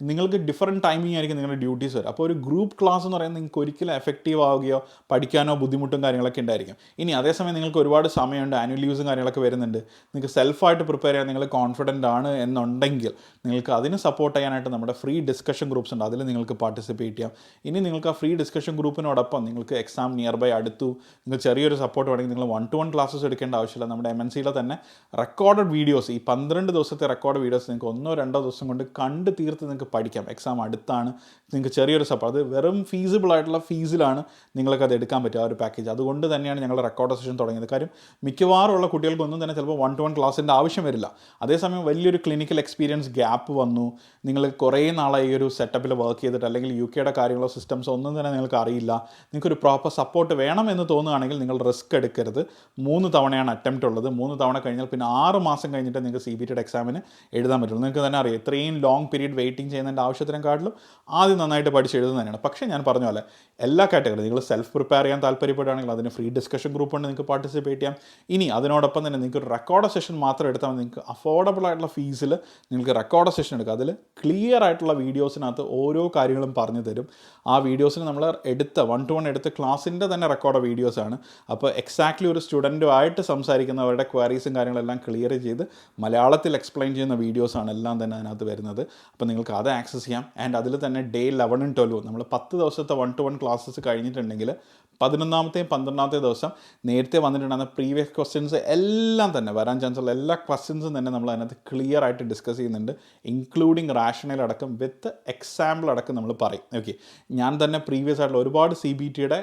നിങ്ങൾക്ക് ഡിഫറൻറ്റ് ടൈമിംഗ് ആയിരിക്കും നിങ്ങളുടെ ഡ്യൂട്ടീസ് വരും. അപ്പോൾ ഒരു ഗ്രൂപ്പ് ക്ലാസ് എന്ന് പറയുന്നത് നിങ്ങൾക്ക് ഒരിക്കലും എഫക്റ്റീവ് ആവുകയോ പഠിക്കാനോ ബുദ്ധിമുട്ടും കാര്യങ്ങളൊക്കെ ഉണ്ടായിരിക്കും. ഇനി അതേസമയം നിങ്ങൾക്ക് ഒരുപാട് സമയമുണ്ട്, ആനുവൽ ലീവ്സും കാര്യങ്ങളൊക്കെ വരുന്നുണ്ട്, നിങ്ങൾക്ക് സെൽഫായിട്ട് പ്രിപ്പയർ ചെയ്യാൻ നിങ്ങൾ കോൺഫിഡൻ്റ് ആണ് എന്നുണ്ടെങ്കിൽ നിങ്ങൾക്ക് അതിന് സപ്പോർട്ട് ചെയ്യാനായിട്ട് നമ്മുടെ ഫ്രീ ഡിസ്കഷൻ ഗ്രൂപ്പ്സ് ഉണ്ട്. അതിൽ നിങ്ങൾക്ക് പാർട്ടിസിപ്പേറ്റ് ചെയ്യാം. ഇനി നിങ്ങൾക്ക് ആ ഫ്രീ ഡിസ്കഷൻ ഗ്രൂപ്പിനോടൊപ്പം നിങ്ങൾക്ക് എക്സാം നിയർ ബൈ അടുത്തു, നിങ്ങൾ ചെറിയൊരു സപ്പോർട്ട് വേണമെങ്കിൽ നിങ്ങൾ 1-to-1 ക്ലാസ്സസ് എടുക്കേണ്ട ആവശ്യമില്ല. നമ്മുടെ MNCയിലെ തന്നെ റെക്കോർഡഡ് വീഡിയോസ് ഈ 12 ദിവസത്തെ റെക്കോർഡ് വീഡിയോസ് നിങ്ങൾക്ക് 1-2 ദിവസം കൊണ്ട് കണ്ട് തീർത്ത് നിങ്ങൾക്ക് പഠിക്കാം. എക്സാം അടുത്താണ്, നിങ്ങൾക്ക് ചെറിയൊരു സപ്പോർട്ട്, അത് വെറും ഫീസിബിൾ ആയിട്ടുള്ള ഫീസിലാണ് നിങ്ങൾക്കത് എടുക്കാൻ പറ്റുക ആ ഒരു പാക്കേജ്. അതുകൊണ്ട് തന്നെയാണ് ഞങ്ങൾ റെക്കോർഡ് സെഷൻ തുടങ്ങിയത്. കാര്യം മിക്കവാറുള്ള കുട്ടികൾക്കൊന്നും തന്നെ ചിലപ്പോൾ 1-to-1 ക്ലാസ്സിൻ്റെ ആവശ്യം വരില്ല. അതേസമയം വലിയൊരു ക്ലിനിക്കൽ എക്സ്പീരിയൻസ് ഗ്യാപ്പ് വന്നു, നിങ്ങൾ കുറേ നാളായി ഈ ഒരു സെറ്റപ്പിൽ വർക്ക് ചെയ്തിട്ട്, അല്ലെങ്കിൽ UK കാര്യങ്ങളോ സിസ്റ്റംസോ ഒന്നും തന്നെ നിങ്ങൾക്ക് അറിയില്ല, നിങ്ങൾക്കൊരു പ്രോപ്പർ സപ്പോർട്ട് വേണം എന്ന് തോന്നുകയാണെങ്കിൽ നിങ്ങൾ റിസ്ക് എടുക്കരുത്. 3 തവണയാണ് അറ്റംപ്റ്റ് ഉള്ളത്. 3 തവണ കഴിഞ്ഞാൽ പിന്നെ 6 മാസം കഴിഞ്ഞിട്ട് നിങ്ങൾക്ക് CBT എക്സാമിന് എഴുതാൻ പറ്റുള്ളൂ. നിങ്ങൾക്ക് തന്നെ അറിയാം, ഇത്രയും ലോങ് പീരീഡ് വെയിറ്റിംഗ് ചെയ്യുന്നതിൻ്റെ ആവശ്യത്തിനെക്കാട്ടിലും ആദ്യം നന്നായിട്ട് പഠിച്ച് എഴുതുന്നത് തന്നെയാണ്. പക്ഷേ ഞാൻ പറഞ്ഞ പോലെ എല്ലാ കാറ്റഗറി നിങ്ങൾ സെൽഫ് പ്രിപ്പയർ ചെയ്യാൻ താല്പര്യപ്പെടുകയാണെങ്കിൽ അതിന് ഫ്രീ ഡിസ്കഷൻ ഗ്രൂപ്പ് ഉണ്ട്, നിങ്ങൾക്ക് പാർട്ടിസിപ്പേറ്റ് ചെയ്യാം. ഇനി അതിനോടൊപ്പം തന്നെ നിങ്ങൾക്ക് ഒരു റെക്കോർഡ് സെഷൻ മാത്രം എടുത്താൽ മതി. നിങ്ങൾക്ക് അഫോർഡബിൾ ആയിട്ടുള്ള ഫീസിൽ നിങ്ങൾക്ക് റെക്കോർഡ് സെഷൻ എടുക്കുക. അതിൽ ക്ലിയർ ആയിട്ടുള്ള വീഡിയോസിനകത്ത് ഓരോ കാര്യങ്ങളും പറഞ്ഞു തരും. ആ വീഡിയോസിന് നമ്മൾ എടുത്ത 1-to-1 എടുത്ത ക്ലാസ്സിൻ്റെ തന്നെ റെക്കോർഡ് വീഡിയോസാണ്. അപ്പോൾ എക്സാക്ട്ലി ഒരു സ്റ്റുഡൻറ്റുമായിട്ട് സംസാരിക്കുന്നവരുടെ ക്വയറീസും കാര്യങ്ങളെല്ലാം ക്ലിയർ ചെയ്ത് മലയാളത്തിൽ എക്സ്പ്ലെയിൻ ചെയ്യുന്ന വീഡിയോസാണ് എല്ലാം തന്നെ അതിനകത്ത് വരുന്നത്. അപ്പോൾ നിങ്ങൾക്ക് അത് ആക്സസ് ചെയ്യാം. ആൻഡ് അതിൽ തന്നെ ഡേ 11 and 12 നമ്മൾ 10 ദിവസത്തെ 1-to-1 ക്ലാസ്സസ് കഴിഞ്ഞിട്ടുണ്ടെങ്കിൽ 11ാമത്തെയും 12ാമത്തെ ദിവസം നേരത്തെ വന്നിട്ടുണ്ടാകുന്ന പ്രീവിയസ് ക്വസ്റ്റ്യൻസ് എല്ലാം തന്നെ വരാൻ ചാൻസുള്ള എല്ലാ ക്വസ്റ്റ്യൻസും തന്നെ നമ്മൾ അതിനകത്ത് ക്ലിയർ ആയിട്ട് ഡിസ്കസ് ചെയ്യുന്നുണ്ട്. ഇൻക്ലൂഡിങ് റാഷണൽ അടക്കം വിത്ത് എക്സാമ്പിൾ അടക്കം നമ്മൾ പറയും. ഓക്കെ, ഞാൻ തന്നെ പ്രീവിയസ് ആയിട്ടുള്ള ഒരുപാട് CBTയുടെ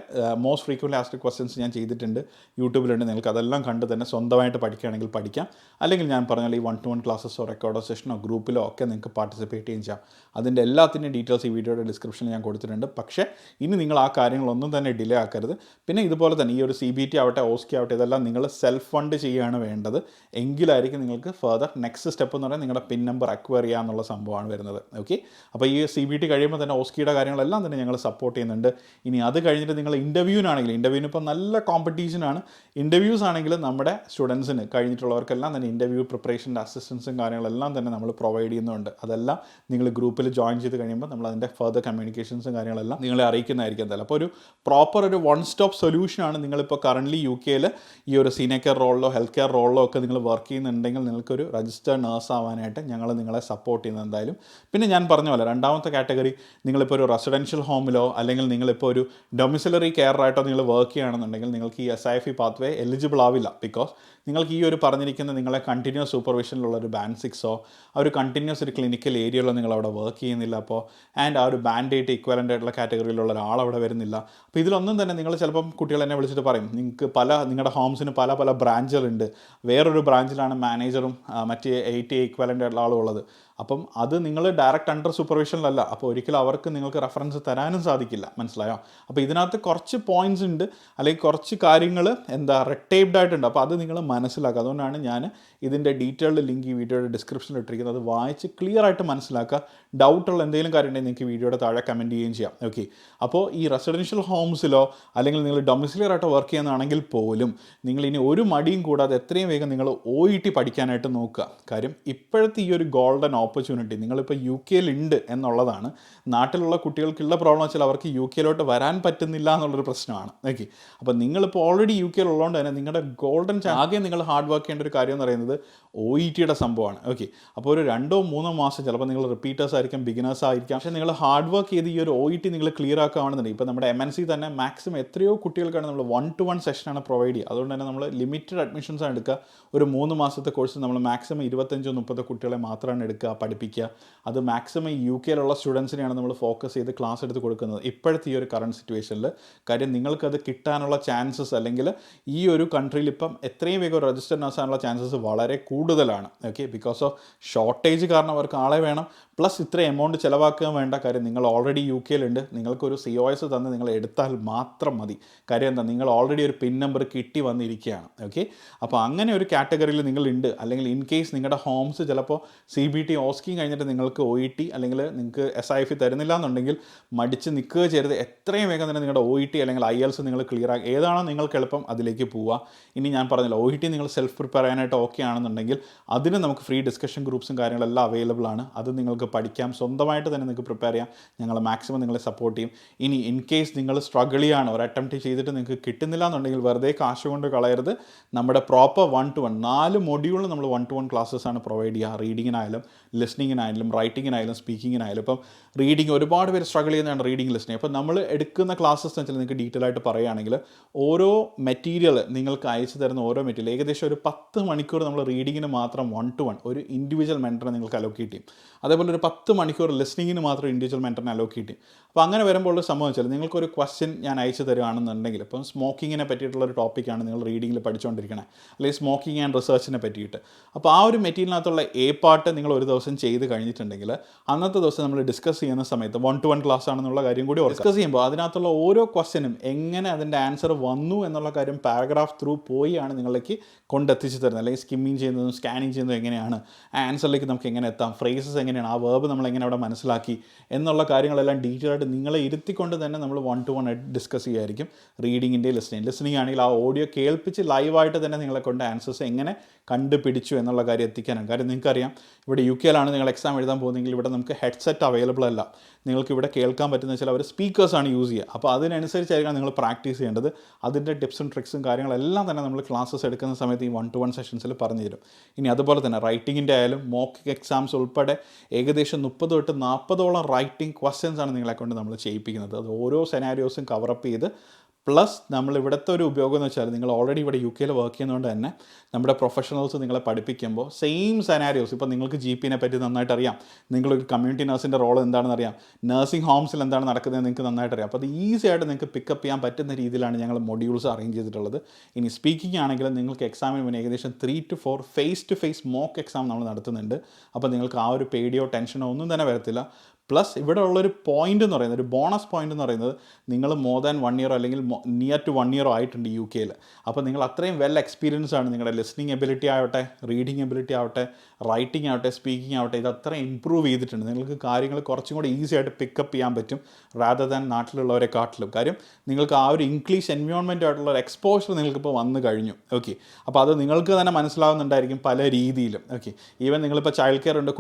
മോസ്റ്റ് ഫ്രീക്വൻ്റ് ആസ്ക്ഡ് ക്വസ്റ്റ്യൻസ് ഞാൻ ചെയ്തിട്ടുണ്ട്, യൂട്യൂബിലുണ്ട്. നിങ്ങൾക്ക് അതെല്ലാം കണ്ട് തന്നെ സ്വന്തമായിട്ട് പഠിക്കുകയാണെങ്കിൽ പഠിക്കാം. അല്ലെങ്കിൽ ഞാൻ പറഞ്ഞാൽ ഈ 1-to-1 ക്ലാസ്സസോ റെക്കോർഡോ സെഷനോ ഗ്രൂപ്പിലോ ഒക്കെ നിങ്ങൾക്ക് പാർട്ടിസിപ്പേറ്റ് ചെയ്യാൻ ചെയ്യാം. അതിൻ്റെ എല്ലാത്തിൻ്റെയും ഡീറ്റെയിൽസ് ഈ വീഡിയോയുടെ ഡിസ്ക്രിപ്ഷനിൽ ഞാൻ കൊടുത്തിട്ടുണ്ട്. പക്ഷേ ഇനി നിങ്ങൾ ആ കാര്യങ്ങളൊന്നും തന്നെ ഡിലേ ആക്കരുത്. പിന്നെ ഇതുപോലെ തന്നെ ഈ ഒരു CBT ആവട്ടെ OSCE ആവട്ടെ ഇതെല്ലാം നിങ്ങൾ സെൽഫ് ഫണ്ട് ചെയ്യുകയാണ് വേണ്ടത്. എങ്കിലായിരിക്കും നിങ്ങൾക്ക് ഫർദർ നെക്സ്റ്റ് സ്റ്റെപ്പ് എന്ന് പറയുന്നത് നിങ്ങളുടെ പിൻ നമ്പർ അക്വയർ ചെയ്യുക എന്നുള്ള സംഭവമാണ് വരുന്നത്. ഓക്കെ, അപ്പോൾ ഈ CBT കഴിയുമ്പോൾ തന്നെ OSCEയുടെ കാര്യങ്ങളെല്ലാം തന്നെ ഞങ്ങൾ സപ്പോർട്ട് ചെയ്യുന്നുണ്ട്. ഇനി അത് കഴിഞ്ഞിട്ട് നിങ്ങൾ ഇൻ്റർവ്യൂവിനാണെങ്കിൽ, ഇൻ്റർവ്യൂവിന് ഇപ്പോൾ നല്ല കോമ്പറ്റീഷനാണ്. ഇൻ്റർവ്യൂസ് ആണെങ്കിൽ നമ്മുടെ സ്റ്റുഡൻസിന് കഴിഞ്ഞിട്ടുള്ളവർക്കെല്ലാം തന്നെ ഇൻ്റർവ്യൂ പ്രിപ്പറേഷൻ്റെ അസിസ്റ്റൻസും കാര്യങ്ങളെല്ലാം തന്നെ നമ്മൾ പ്രൊവൈഡ് ചെയ്യുന്നുണ്ട്. അതെല്ലാം നിങ്ങൾ ഗ്രൂപ്പിൽ ജോയിൻ ചെയ്ത് കഴിയുമ്പോൾ നമ്മൾ അതിൻ്റെ ഫർദർ കമ്മ്യൂണിക്കേഷൻസും കാര്യങ്ങളെല്ലാം നിങ്ങളെ അറിയിക്കുന്നതായിരിക്കും. എന്തായാലും അപ്പോൾ ഒരു പ്രോപ്പർ ഒരു വൺ സ്റ്റോപ്പ് സൊല്യൂഷനാണ്. നിങ്ങളിപ്പോൾ കറൻ്റ്ലി UK ഈ ഒരു സീനിയർ കെയർ റോളിലോ ഹെൽത്ത് കെയർ റോളിലോ ഒക്കെ നിങ്ങൾ വർക്ക് ചെയ്യുന്നുണ്ടെങ്കിൽ നിങ്ങൾക്കൊരു രജിസ്റ്റേർഡ് നേഴ്സ് ആവാനായിട്ട് ഞങ്ങൾ നിങ്ങളെ സപ്പോർട്ട് ചെയ്യുന്നത് എന്തായാലും. പിന്നെ ഞാൻ പറഞ്ഞ പോലെ രണ്ടാമത്തെ കാറ്റഗറി, നിങ്ങളിപ്പോൾ ഒരു റെസിഡൻഷ്യൽ ഹോമിലോ അല്ലെങ്കിൽ നിങ്ങളിപ്പോൾ ഒരു ഡൊമിസിലറി കെയറായിട്ടോ നിങ്ങൾ വർക്ക് ചെയ്യുകയാണെന്നുണ്ടെങ്കിൽ നിങ്ങൾക്ക് ഈ SIFE പാത്വേ എലിജിബിൾ ആവില്ല. ബിക്കോസ് നിങ്ങൾക്ക് ഈ ഒരു പറഞ്ഞിരിക്കുന്ന നിങ്ങളെ കണ്ടിന്യൂസ് സൂപ്പർവിഷനിലുള്ള ഒരു ബാൻഡ് 6ഓ ആ ഒരു കണ്ടിന്യൂസ് ഒരു ക്ലിനിക്കൽ ഏരിയയിലോ നിങ്ങൾ അവിടെ വർക്ക് ചെയ്യുന്നില്ല. അപ്പോൾ ആൻഡ് ആ ഒരു ബാൻഡ് 8 ഇക്വലൻ്റ് ആയിട്ടുള്ള കാറ്റഗറിയിലുള്ള ഒരാളവിടെ വരുന്നില്ല. അപ്പോൾ ഇതിലൊന്നും തന്നെ നിങ്ങൾ ചിലപ്പം കുട്ടികൾ എന്നെ വിളിച്ചിട്ട് പറയും, നിങ്ങൾക്ക് നിങ്ങളുടെ ഹോംസിന് പല പല ബ്രാഞ്ചുകളുണ്ട്, വേറൊരു ബ്രാഞ്ചിലാണ് മാനേജറും മറ്റേ 8 ഇക്വലൻ്റ് ആയിട്ടുള്ള ആളും ഉള്ളത്. അപ്പം അത് നിങ്ങൾ ഡയറക്റ്റ് അണ്ടർ സൂപ്പർവിഷനിലല്ല. അപ്പോൾ ഒരിക്കലും അവർക്ക് നിങ്ങൾക്ക് റെഫറൻസ് തരാനും സാധിക്കില്ല. മനസ്സിലായോ? അപ്പോൾ ഇതിനകത്ത് കുറച്ച് പോയിൻറ്റ്സ് ഉണ്ട്, അല്ലെങ്കിൽ കുറച്ച് കാര്യങ്ങൾ റെഡ് ടേപ്ഡ് ആയിട്ടുണ്ട്. അപ്പോൾ അത് നിങ്ങൾ മനസ്സിലാക്കുക. അതുകൊണ്ടാണ് ഞാൻ ഇതിൻ്റെ ഡീറ്റെയിൽഡ് ലിങ്ക് ഈ വീഡിയോയുടെ ഡിസ്ക്രിപ്ഷനിൽ ഇട്ടിരിക്കുന്നത്. അത് വായിച്ച് ക്ലിയർ ആയിട്ട് മനസ്സിലാക്കുക. ഡൗട്ടുള്ള എന്തെങ്കിലും കാര്യം ഉണ്ടെങ്കിൽ നിങ്ങൾക്ക് വീഡിയോയുടെ താഴെ കമൻറ്റ് ചെയ്യുകയും ചെയ്യാം. ഓക്കെ, അപ്പോൾ ഈ റെസിഡൻഷ്യൽ ഹോംസിലോ അല്ലെങ്കിൽ നിങ്ങൾ ഡൊമിസിലറി ആയിട്ട് വർക്ക് ചെയ്യുന്നതാണെങ്കിൽ പോലും നിങ്ങൾ ഇനി ഒരു മടിയും കൂടാതെ എത്രയും വേഗം നിങ്ങൾ OET പഠിക്കാനായിട്ട് നോക്കുക. കാര്യം ഇപ്പോഴത്തെ ഈ ഒരു ഗോൾഡൻ ഓപ്പർച്യൂണിറ്റി നിങ്ങളിപ്പോൾ UK ഉണ്ട് എന്നുള്ളതാണ്. നാട്ടിലുള്ള കുട്ടികൾക്കുള്ള പ്രോബ്ലം വെച്ചാൽ അവർക്ക് UK വരാൻ പറ്റുന്നില്ല എന്നുള്ളൊരു പ്രശ്നമാണ്. ഓക്കെ, അപ്പോൾ നിങ്ങളിപ്പോൾ ഓൾറെഡി UK ഉള്ളതുകൊണ്ട് തന്നെ നിങ്ങളുടെ ഗോൾഡൻ ആകെ നിങ്ങൾ ഹാർഡ് വർക്ക് ചെയ്യേണ്ട ഒരു കാര്യം എന്ന് പറയുന്നത് OETയുടെ സംഭവമാണ്. ഓക്കെ, അപ്പോൾ ഒരു 2-3 മാസം ചിലപ്പോൾ നിങ്ങൾ റിപ്പീറ്റേഴ്സ് ആയിരിക്കും, ബിഗിനേഴ്സ് ആയിരിക്കാം. പക്ഷേ നിങ്ങൾ ഹാർഡ് വർക്ക് ചെയ്ത് ഈ ഒരു OET നിങ്ങൾ ക്ലിയർ ആക്കുകയാണെന്നുണ്ടെങ്കിൽ ഇപ്പോൾ നമ്മുടെ MNC തന്നെ മാക്സിമം എത്രയോ കുട്ടികൾക്കാണ് നമ്മൾ 1-to-1 സെഷനാണ് പ്രൊവൈഡ് ചെയ്യുക. അതുകൊണ്ട് തന്നെ നമ്മൾ ലിമിറ്റഡ് അഡ്മിഷൻസ് ആണ് എടുക്കുക. ഒരു 3 മാസത്തെ കോഴ്സ് നമ്മൾ മാക്സിമം 25-30 കുട്ടികളെ മാത്രമാണ് എടുക്കുക, പഠിപ്പിക്കുക. അത് മാക്സിമം UK സ്റ്റുഡൻസിനെയാണ് നമ്മൾ ഫോക്കസ് ചെയ്ത് ക്ലാസ് എടുത്ത് കൊടുക്കുന്നത് ഇപ്പോഴത്തെ ഈ ഒരു കറണ്ട് സിറ്റുവേഷനിൽ. കാര്യം നിങ്ങൾക്കത് കിട്ടാനുള്ള ചാൻസസ്, അല്ലെങ്കിൽ ഈ ഒരു കൺട്രിയിൽ ഇപ്പം എത്രയും വേഗം രജിസ്റ്റർ നഴ്സാനുള്ള ചാൻസസ് വളരെ കൂടുതലാണ്. ഓക്കെ, ബിക്കോസ് ഓഫ് ഷോർട്ടേജ് കാരണം അവർക്ക് ആളെ വേണം, പ്ലസ് ഇത്ര എമൗണ്ട് ചിലവാക്കാൻ വേണ്ട. കാര്യം നിങ്ങൾ ഓൾറെഡി UK നിങ്ങൾക്കൊരു COS തന്ന് നിങ്ങൾ എടുത്താൽ മാത്രം മതി. കാര്യം എന്താ, നിങ്ങൾ ഓൾറെഡി ഒരു പിൻ നമ്പർ കിട്ടി വന്നിരിക്കുകയാണ്. ഓക്കെ, അപ്പോൾ അങ്ങനെ ഒരു കാറ്റഗറിയിൽ നിങ്ങളുണ്ട്. അല്ലെങ്കിൽ ഇൻ കേസ് നിങ്ങളുടെ ഹോംസ് ചിലപ്പോൾ CBT OSCE കഴിഞ്ഞിട്ട് നിങ്ങൾക്ക് OET അല്ലെങ്കിൽ നിങ്ങൾക്ക് SIFE തരുന്നില്ല എന്നുണ്ടെങ്കിൽ മടിച്ച് നിൽക്കുക ചെയ്യരുത്. എത്രയും വേഗം തന്നെ നിങ്ങളുടെ OET അല്ലെങ്കിൽ IELTS നിങ്ങൾ ക്ലിയർ ആക്കി ഏതാണോ നിങ്ങൾക്ക് എളുപ്പം അതിലേക്ക് പോവുക. ഇനി ഞാൻ പറഞ്ഞില്ല, OET നിങ്ങൾ സെൽഫ് പ്രിപ്പയർ ചെയ്യാനായിട്ട് ഓക്കെ ആണെന്നുണ്ടെങ്കിൽ അതിന് നമുക്ക് ഫ്രീ ഡിസ്കഷൻ ഗ്രൂപ്പ്സും കാര്യങ്ങളെല്ലാം അവൈലബിൾ ആണ്. അത് നിങ്ങൾക്ക് പഠിക്കാം, സ്വന്തമായിട്ട് തന്നെ നിങ്ങൾക്ക് പ്രിപ്പയർ ചെയ്യാം. ഞങ്ങൾ മാക്സിമം നിങ്ങളെ സപ്പോർട്ട് ചെയ്യും. ഇനി ഇൻ കേസ് നിങ്ങൾ സ്ട്രഗിൾ ചെയ്യാണ്, ഒരു അറ്റംപ്റ്റ് ചെയ്തിട്ട് നിങ്ങൾക്ക് കിട്ടുന്നില്ല എന്നുണ്ടെങ്കിൽ വെറുതെ കാശ് കൊണ്ട് കളയരുത്. നമ്മുടെ പ്രോപ്പർ 1-to-1 4 മൊഡ്യൂളിൽ നമ്മൾ 1-to-1 ക്ലാസ്സസ് ആണ് പ്രൊവൈഡ് ചെയ്യുക. റീഡിങ്ങിനായാലും ലിസ്ണിങ്ങിനായാലും റൈറ്റിങ്ങിനായാലും സ്പീക്കിങ്ങിനായാലും. ഇപ്പം റീഡിങ് ഒരുപാട് പേര് സ്ട്രഗിൾ ചെയ്യുന്നതാണ് റീഡിങ് ലിസ്ണിങ്. അപ്പോൾ നമ്മൾ എടുക്കുന്ന ക്ലാസ്സസ് എന്ന് വെച്ചാൽ നിങ്ങൾക്ക് ഡീറ്റെയിൽ ആയിട്ട് പറയുകയാണെങ്കിൽ ഓരോ മെറ്റീരിയൽ നിങ്ങൾക്ക് അയച്ചു തരുന്ന ഓരോ മെറ്റീരിയൽ ഏകദേശം ഒരു 10 മണിക്കൂർ നമ്മൾ റീഡിങ്ങിന് റീഡിങ്ങിന് മാത്രം 1-to-1 ഒരു ഇൻഡിവിജ്വൽ മെൻറ്ററെ നിങ്ങൾക്ക് അലോക്കേറ്റ് ചെയ്യും. അതേപോലെ ഒരു 10 മണിക്കൂർ ലിസ്ണിങ്ങിന് മാത്രം ഇൻഡിവിജ്വൽ മെൻറ്ററിനെ അലോക്കേറ്റ് ചെയ്യും. അപ്പോൾ അങ്ങനെ വരുമ്പോൾ ഉള്ള സംഭവം വെച്ചാൽ നിങ്ങൾക്കൊരു ക്വസ്റ്റ്യൻ ഞാൻ അയച്ചു തരുകയാണെന്നുണ്ടെങ്കിൽ, ഇപ്പം സ്മോക്കിങ്ങിനെ പറ്റിയിട്ടുള്ളൊരു ടോപ്പിക്കാണ് നിങ്ങൾ റീഡിങ്ങിൽ പഠിച്ചുകൊണ്ടിരിക്കണേ, അല്ലെങ്കിൽ സ്മോക്കിംഗ് ആൻഡ് റിസർച്ചിനെ പറ്റിയിട്ട്. അപ്പോൾ ആ ഒരു മെറ്റീരിയലിനകത്തുള്ള എ പാർട്ട് നിങ്ങൾ ഒരു ദിവസം ചെയ്ത് കഴിഞ്ഞിട്ടുണ്ടെങ്കിൽ അന്നത്തെ ദിവസം നമ്മൾ ഡിസ്കസ് ചെയ്യുന്ന സമയത്ത് 1-to-1 ക്ലാസ് ആണെന്നുള്ള കാര്യം കൂടി ഡിസ്കസ് ചെയ്യുമ്പോൾ അതിനകത്തുള്ള ഓരോ ക്വസ്റ്റ്യനും എങ്ങനെ അതിൻ്റെ ആൻസർ വന്നു എന്നുള്ള കാര്യം പാരഗ്രാഫ് ത്രൂ പോയി ആണ് നിങ്ങളിലേക്ക് കൊണ്ടെത്തിച്ച് തരുന്നത്. അല്ലെങ്കിൽ സ്കിമ്മിങ് ചെയ്യുന്നതും സ്കാനിങ് ചെയ്യുന്നതും എങ്ങനെയാണ്, ആ ആൻസറിലേക്ക് നമുക്ക് എങ്ങനെ എത്താം, ഫ്രേസസ് എങ്ങനെയാണ്, ആ വേർബ് നമ്മൾ എങ്ങനെ അവിടെ മനസ്സിലാക്കി എന്നുള്ള കാര്യങ്ങളെല്ലാം ഡീറ്റെയിൽ ആയിട്ട് നിങ്ങളെ ഇരുത്തിക്കൊണ്ട് തന്നെ നമ്മൾ 1-to-1 ആയിട്ട് ഡിസ്കസ് ചെയ്യുമായിരിക്കും. റീഡിങ്ങിൻ്റെ ലിസ്ണിങ് ആണെങ്കിൽ ആ ഓഡിയോ കേൾപ്പിച്ച് ലൈവായിട്ട് തന്നെ നിങ്ങളെ കൊണ്ട് ആൻസേഴ്സ് എങ്ങനെ കണ്ടുപിടിച്ചു എന്നുള്ള കാര്യം എത്തിക്കാനാണ്. കാര്യം നിങ്ങൾക്കറിയാം, ഇവിടെ UK നിങ്ങൾ എക്സാം എഴുതാൻ പോകുന്നെങ്കിൽ ഇവിടെ നമുക്ക് ഹെഡ്സെറ്റ് അവൈലബിൾ അല്ല. നിങ്ങൾക്ക് ഇവിടെ കേൾക്കാൻ പറ്റുന്ന വെച്ചാൽ അവർ സ്പീക്കേഴ്സാണ് യൂസ് ചെയ്യുക. അപ്പോൾ അതിനനുസരിച്ചായിരിക്കണം നിങ്ങൾ പ്രാക്ടീസ് ചെയ്യേണ്ടത്. അതിൻ്റെ ടിപ്സും ട്രിക്സും കാര്യങ്ങളെല്ലാം തന്നെ നമ്മൾ ക്ലാസ്സസ് എടുക്കുന്ന സമയത്ത് ഈ 1-to-1 സെഷൻസിൽ പറഞ്ഞു തരും. ഇനി അതുപോലെ തന്നെ റൈറ്റിങ്ങിൻ്റെ ആയാലും മോക്ക് എക്സാംസ് ഉൾപ്പെടെ ഏകദേശം 30 തൊട്ട് 40ഓളം റൈറ്റിംഗ് ക്വസ്റ്റ്യൻസ് ആണ് നിങ്ങളെ കൊണ്ട് നമ്മൾ ചെയ്യിപ്പിക്കുന്നത്. അത് ഓരോ സെനാരിയോസും കവറപ്പ് ചെയ്ത് പ്ലസ് നമ്മൾ ഇവിടുത്തെ ഒരു ഉപയോഗം എന്ന് വെച്ചാൽ നിങ്ങൾ ഓൾറെഡി ഇവിടെ UK വർക്ക് ചെയ്യുന്നതുകൊണ്ട് തന്നെ നമ്മുടെ പ്രൊഫഷണൽസ് നിങ്ങളെ പഠിപ്പിക്കുമ്പോൾ സെയിം സെനാരിയോസ്, ഇപ്പോൾ നിങ്ങൾക്ക് GPനെ പറ്റി നന്നായിട്ട് അറിയാം, നിങ്ങളൊരു കമ്മ്യൂണിറ്റി നഴ്സിൻ്റെ റോൾ എന്താണെന്ന് അറിയാം, നഴ്സിംഗ് ഹോംസിൽ എന്താണ് നടക്കുന്നത് നിങ്ങൾക്ക് നന്നായിട്ട് അറിയാം. അപ്പോൾ അത് ഈസി ആയിട്ട് നിങ്ങൾക്ക് പിക്കപ്പ് ചെയ്യാൻ പറ്റുന്ന രീതിയിലാണ് ഞങ്ങൾ മൊഡ്യൂൾസ് അറേഞ്ച് ചെയ്തിട്ടുള്ളത്. ഇനി സ്പീക്കിംഗ് ആണെങ്കിലും നിങ്ങൾക്ക് എക്സാമിന് മുന്നേ ഏകദേശം 3 to 4 face to face mock exam നമ്മൾ നടത്തുന്നുണ്ട്. അപ്പോൾ നിങ്ങൾക്ക് ആ ഒരു പേടിയോ ടെൻഷനോ ഒന്നും തന്നെ വരത്തില്ല. പ്ലസ് ഇവിടെ ഉള്ളൊരു പോയിൻ്റ് എന്ന് പറയുന്നത്, ഒരു ബോണസ് പോയിൻ്റ് എന്ന് പറയുന്നത്, നിങ്ങൾ മോർ ദാൻ 1 ഇയറോ അല്ലെങ്കിൽ നിയർ ടു 1 ഇയറോ ആയിട്ടുണ്ട് UK. അപ്പോൾ നിങ്ങൾ അത്രയും വെൽ എക്സ്പീരിയൻസ് ആണ്. നിങ്ങളുടെ ലിസ്ണിംഗ് എബിലിറ്റി ആവട്ടെ, റീഡിങ് എബിലിറ്റി ആവട്ടെ, റൈറ്റിംഗ് ആവട്ടെ, സ്പീക്കിംഗ് ആവട്ടെ, ഇത് അത്ര ഇമ്പ്രൂവ് ചെയ്തിട്ടുണ്ട്. നിങ്ങൾക്ക് കാര്യങ്ങൾ കുറച്ചും കൂടി ഈസി ആയിട്ട് പിക്കപ്പ് ചെയ്യാൻ പറ്റും റാദർ ദാൻ നാട്ടിലുള്ളവരെക്കാട്ടിലും. കാര്യം നിങ്ങൾക്ക് ആ ഒരു ഇംഗ്ലീഷ് എൻവയോൺമെൻ്റ് ആയിട്ടുള്ള ഒരു എക്സ്പോഷർ നിങ്ങൾക്കിപ്പോൾ വന്നു കഴിഞ്ഞു. ഓക്കെ, അപ്പോൾ അത് നിങ്ങൾക്ക് തന്നെ മനസ്സിലാവുന്നുണ്ടായിരിക്കും പല രീതിയിലും. ഓക്കെ, ഈവൻ നിങ്ങളിപ്പോൾ ചൈൽഡ് കെയർ ഉണ്ട്,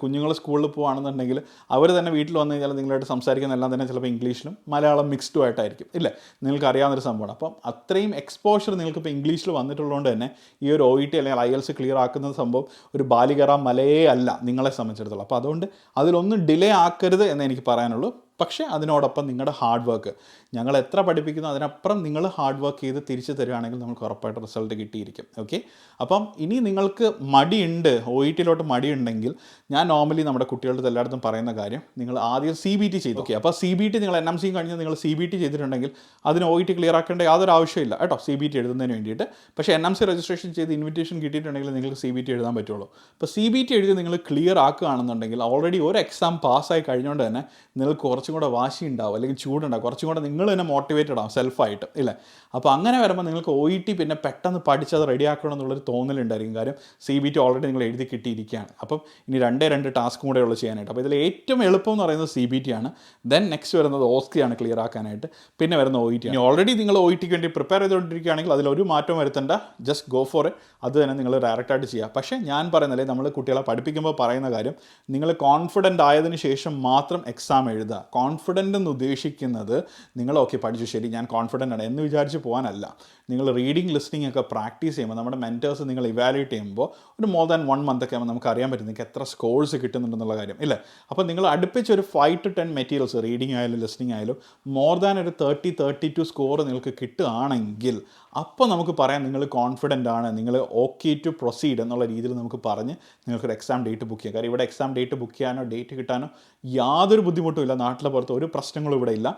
കുഞ്ഞുങ്ങൾ സ്കൂളിൽ പോകുകയാണെന്നുണ്ടെങ്കിൽ അവർ തന്നെ വീട്ടിൽ വന്നു കഴിഞ്ഞാൽ നിങ്ങളായിട്ട് സംസാരിക്കുന്ന എല്ലാം തന്നെ ചിലപ്പോൾ ഇംഗ്ലീഷിലും മലയാളം മിക്സ്ഡും ആയിട്ടായിരിക്കും, ഇല്ലേ? നിങ്ങൾക്ക് അറിയാവുന്നൊരു സംഭവമാണ്. അപ്പം അത്രയും എക്സ്പോഷർ നിങ്ങൾക്കിപ്പോൾ ഇംഗ്ലീഷിൽ വന്നിട്ടുള്ളതുകൊണ്ട് തന്നെ ഈ ഒരു OET അല്ലെങ്കിൽ IELTS ക്ലിയർ ആക്കുന്ന സംഭവം ഒരു ബാലികേറാ മലയേ അല്ല നിങ്ങളെ സംബന്ധിച്ചിടത്തോളം. അപ്പോൾ അതുകൊണ്ട് അതിലൊന്നും ഡിലേ ആക്കരുത് എന്ന് എനിക്ക് പറയാനുള്ളൂ. പക്ഷേ അതിനോടൊപ്പം നിങ്ങളുടെ ഹാർഡ് വർക്ക്, ഞങ്ങൾ എത്ര പഠിപ്പിക്കുന്നു അതിനപ്പുറം നിങ്ങൾ ഹാർഡ് വർക്ക് ചെയ്ത് തിരിച്ചു തരികയാണെങ്കിൽ നമുക്ക് ഉറപ്പായിട്ട് റിസൾട്ട് കിട്ടിയിരിക്കും. ഓക്കെ, അപ്പം ഇനി നിങ്ങൾക്ക് മടിയുണ്ട്, OET മടിയുണ്ടെങ്കിൽ ഞാൻ നോർമലി നമ്മുടെ കുട്ടികളുടെ എല്ലായിടത്തും പറയുന്ന കാര്യം, നിങ്ങൾ ആദ്യം CBT ചെയ്തു. ഓക്കെ, അപ്പോൾ CBT നിങ്ങൾ NMC കഴിഞ്ഞ് നിങ്ങൾ CBT ചെയ്തിട്ടുണ്ടെങ്കിൽ അതിന് OET ക്ലിയർ ആക്കേണ്ട യാതൊരു ആവശ്യമില്ല കേട്ടോ, CBT എഴുതുന്നതിന് വേണ്ടിയിട്ട്. പക്ഷേ NMC രജിസ്ട്രേഷൻ ചെയ്ത് ഇൻവിറ്റേഷൻ കിട്ടിയിട്ടുണ്ടെങ്കിൽ നിങ്ങൾക്ക് CBT എഴുതാൻ പറ്റുള്ളൂ. അപ്പോൾ CBT എഴുതി നിങ്ങൾ ക്ലിയർ ആക്കുകയാണെന്നുണ്ടെങ്കിൽ ഓൾറെഡി ഒരു എക്സാം പാസ്സായി കഴിഞ്ഞുകൊണ്ട് തന്നെ നിങ്ങൾക്ക് കുറച്ചും കൂടെ വാശി ഉണ്ടാവും, അല്ലെങ്കിൽ ചൂടുണ്ടാവും, കുറച്ചും കൂടെ നിങ്ങൾ തന്നെ മോട്ടിവേറ്റഡ് ആവും സെൽഫായിട്ട്, ഇല്ലേ? അപ്പോൾ അങ്ങനെ വരുമ്പോൾ നിങ്ങൾക്ക് OET പിന്നെ പെട്ടെന്ന് പഠിച്ചത് റെഡിയാക്കണം എന്നുള്ളൊരു തോന്നലുണ്ടായിരിക്കും. കാര്യം CBT ഓൾറെഡി നിങ്ങൾ എഴുതി കിട്ടിയിരിക്കുകയാണ്. അപ്പം ഇനി 2 ടാസ്കും കൂടെ ഉള്ളു ചെയ്യാനായിട്ട്. അപ്പോൾ ഇതിൽ ഏറ്റവും എളുപ്പം എന്ന് പറയുന്നത് CBT ആണ്. ദെൻ നെക്സ്റ്റ് വരുന്നത് OSCE ആണ് ക്ലിയർ ആക്കാനായിട്ട്. പിന്നെ വരുന്ന OET ആണ്. ഇനി ഓൾറെഡി നിങ്ങൾ OETക്ക് വേണ്ടി പ്രിപ്പയർ ചെയ്തുകൊണ്ടിരിക്കുകയാണെങ്കിൽ അതിലൊരു മാറ്റം വരുത്തേണ്ട, ജസ്റ്റ് ഗോ ഫോർ ഇറ്റ്. അത് തന്നെ നിങ്ങൾ ഡയറക്റ്റായിട്ട് ചെയ്യുക. പക്ഷേ ഞാൻ പറയുന്നില്ലേ, നമ്മൾ കുട്ടികളെ പഠിപ്പിക്കുമ്പോൾ പറയുന്ന കാര്യം, നിങ്ങൾ കോൺഫിഡൻ്റ് ആയതിനു ശേഷം മാത്രം എക്സാം എഴുതുക. കോൺഫിഡൻ്റ് എന്ന് ഉദ്ദേശിക്കുന്നത് നിങ്ങൾ ഓക്കെ പഠിച്ചു, ശരി ഞാൻ കോൺഫിഡൻ്റ് ആണ് എന്ന് വിചാരിച്ച് പോകാനല്ല. നിങ്ങൾ റീഡിങ് ലിസ്ണിംഗ് ഒക്കെ പ്രാക്ടീസ് ചെയ്യുമ്പോൾ നമ്മുടെ മെൻറ്റേഴ്സ് നിങ്ങൾ ഇവാലുവേറ്റ് ചെയ്യുമ്പോൾ ഒരു മോർ ദാൻ 1 month ഒക്കെ ആകുമ്പോൾ നമുക്ക് അറിയാൻ പറ്റും നിങ്ങൾക്ക് എത്ര സ്കോഴ്സ് കിട്ടുന്നുണ്ടെന്നുള്ള കാര്യം, ഇല്ലേ? അപ്പോൾ നിങ്ങൾ അടുപ്പിച്ച് ഒരു 5 to 10 മെറ്റീരിയൽസ്, റീഡിംഗ് ആയാലും ലിസ്ണിംഗ് ആയാലും മോർ ദാൻ ഒരു 30-32 സ്കോർ നിങ്ങൾക്ക് കിട്ടുകയാണെങ്കിൽ അപ്പോൾ നമുക്ക് പറയാം നിങ്ങൾ കോൺഫിഡൻ്റ് ആണ്, നിങ്ങൾ ഓക്കെ ടു പ്രൊസീഡ് എന്നുള്ള രീതിയിൽ നമുക്ക് പറഞ്ഞ് നിങ്ങൾക്കൊരു എക്സാം ഡേറ്റ് ബുക്ക് ചെയ്യാം. കാര്യം ഇവിടെ എക്സാം ഡേറ്റ് ബുക്ക് ചെയ്യാനോ ഡേറ്റ് കിട്ടാനോ യാതൊരു ബുദ്ധിമുട്ടും ഇല്ല. നാട്ടിലെ പുറത്ത് ഒരു പ്രശ്നങ്ങളും ഇവിടെ ഇല്ല.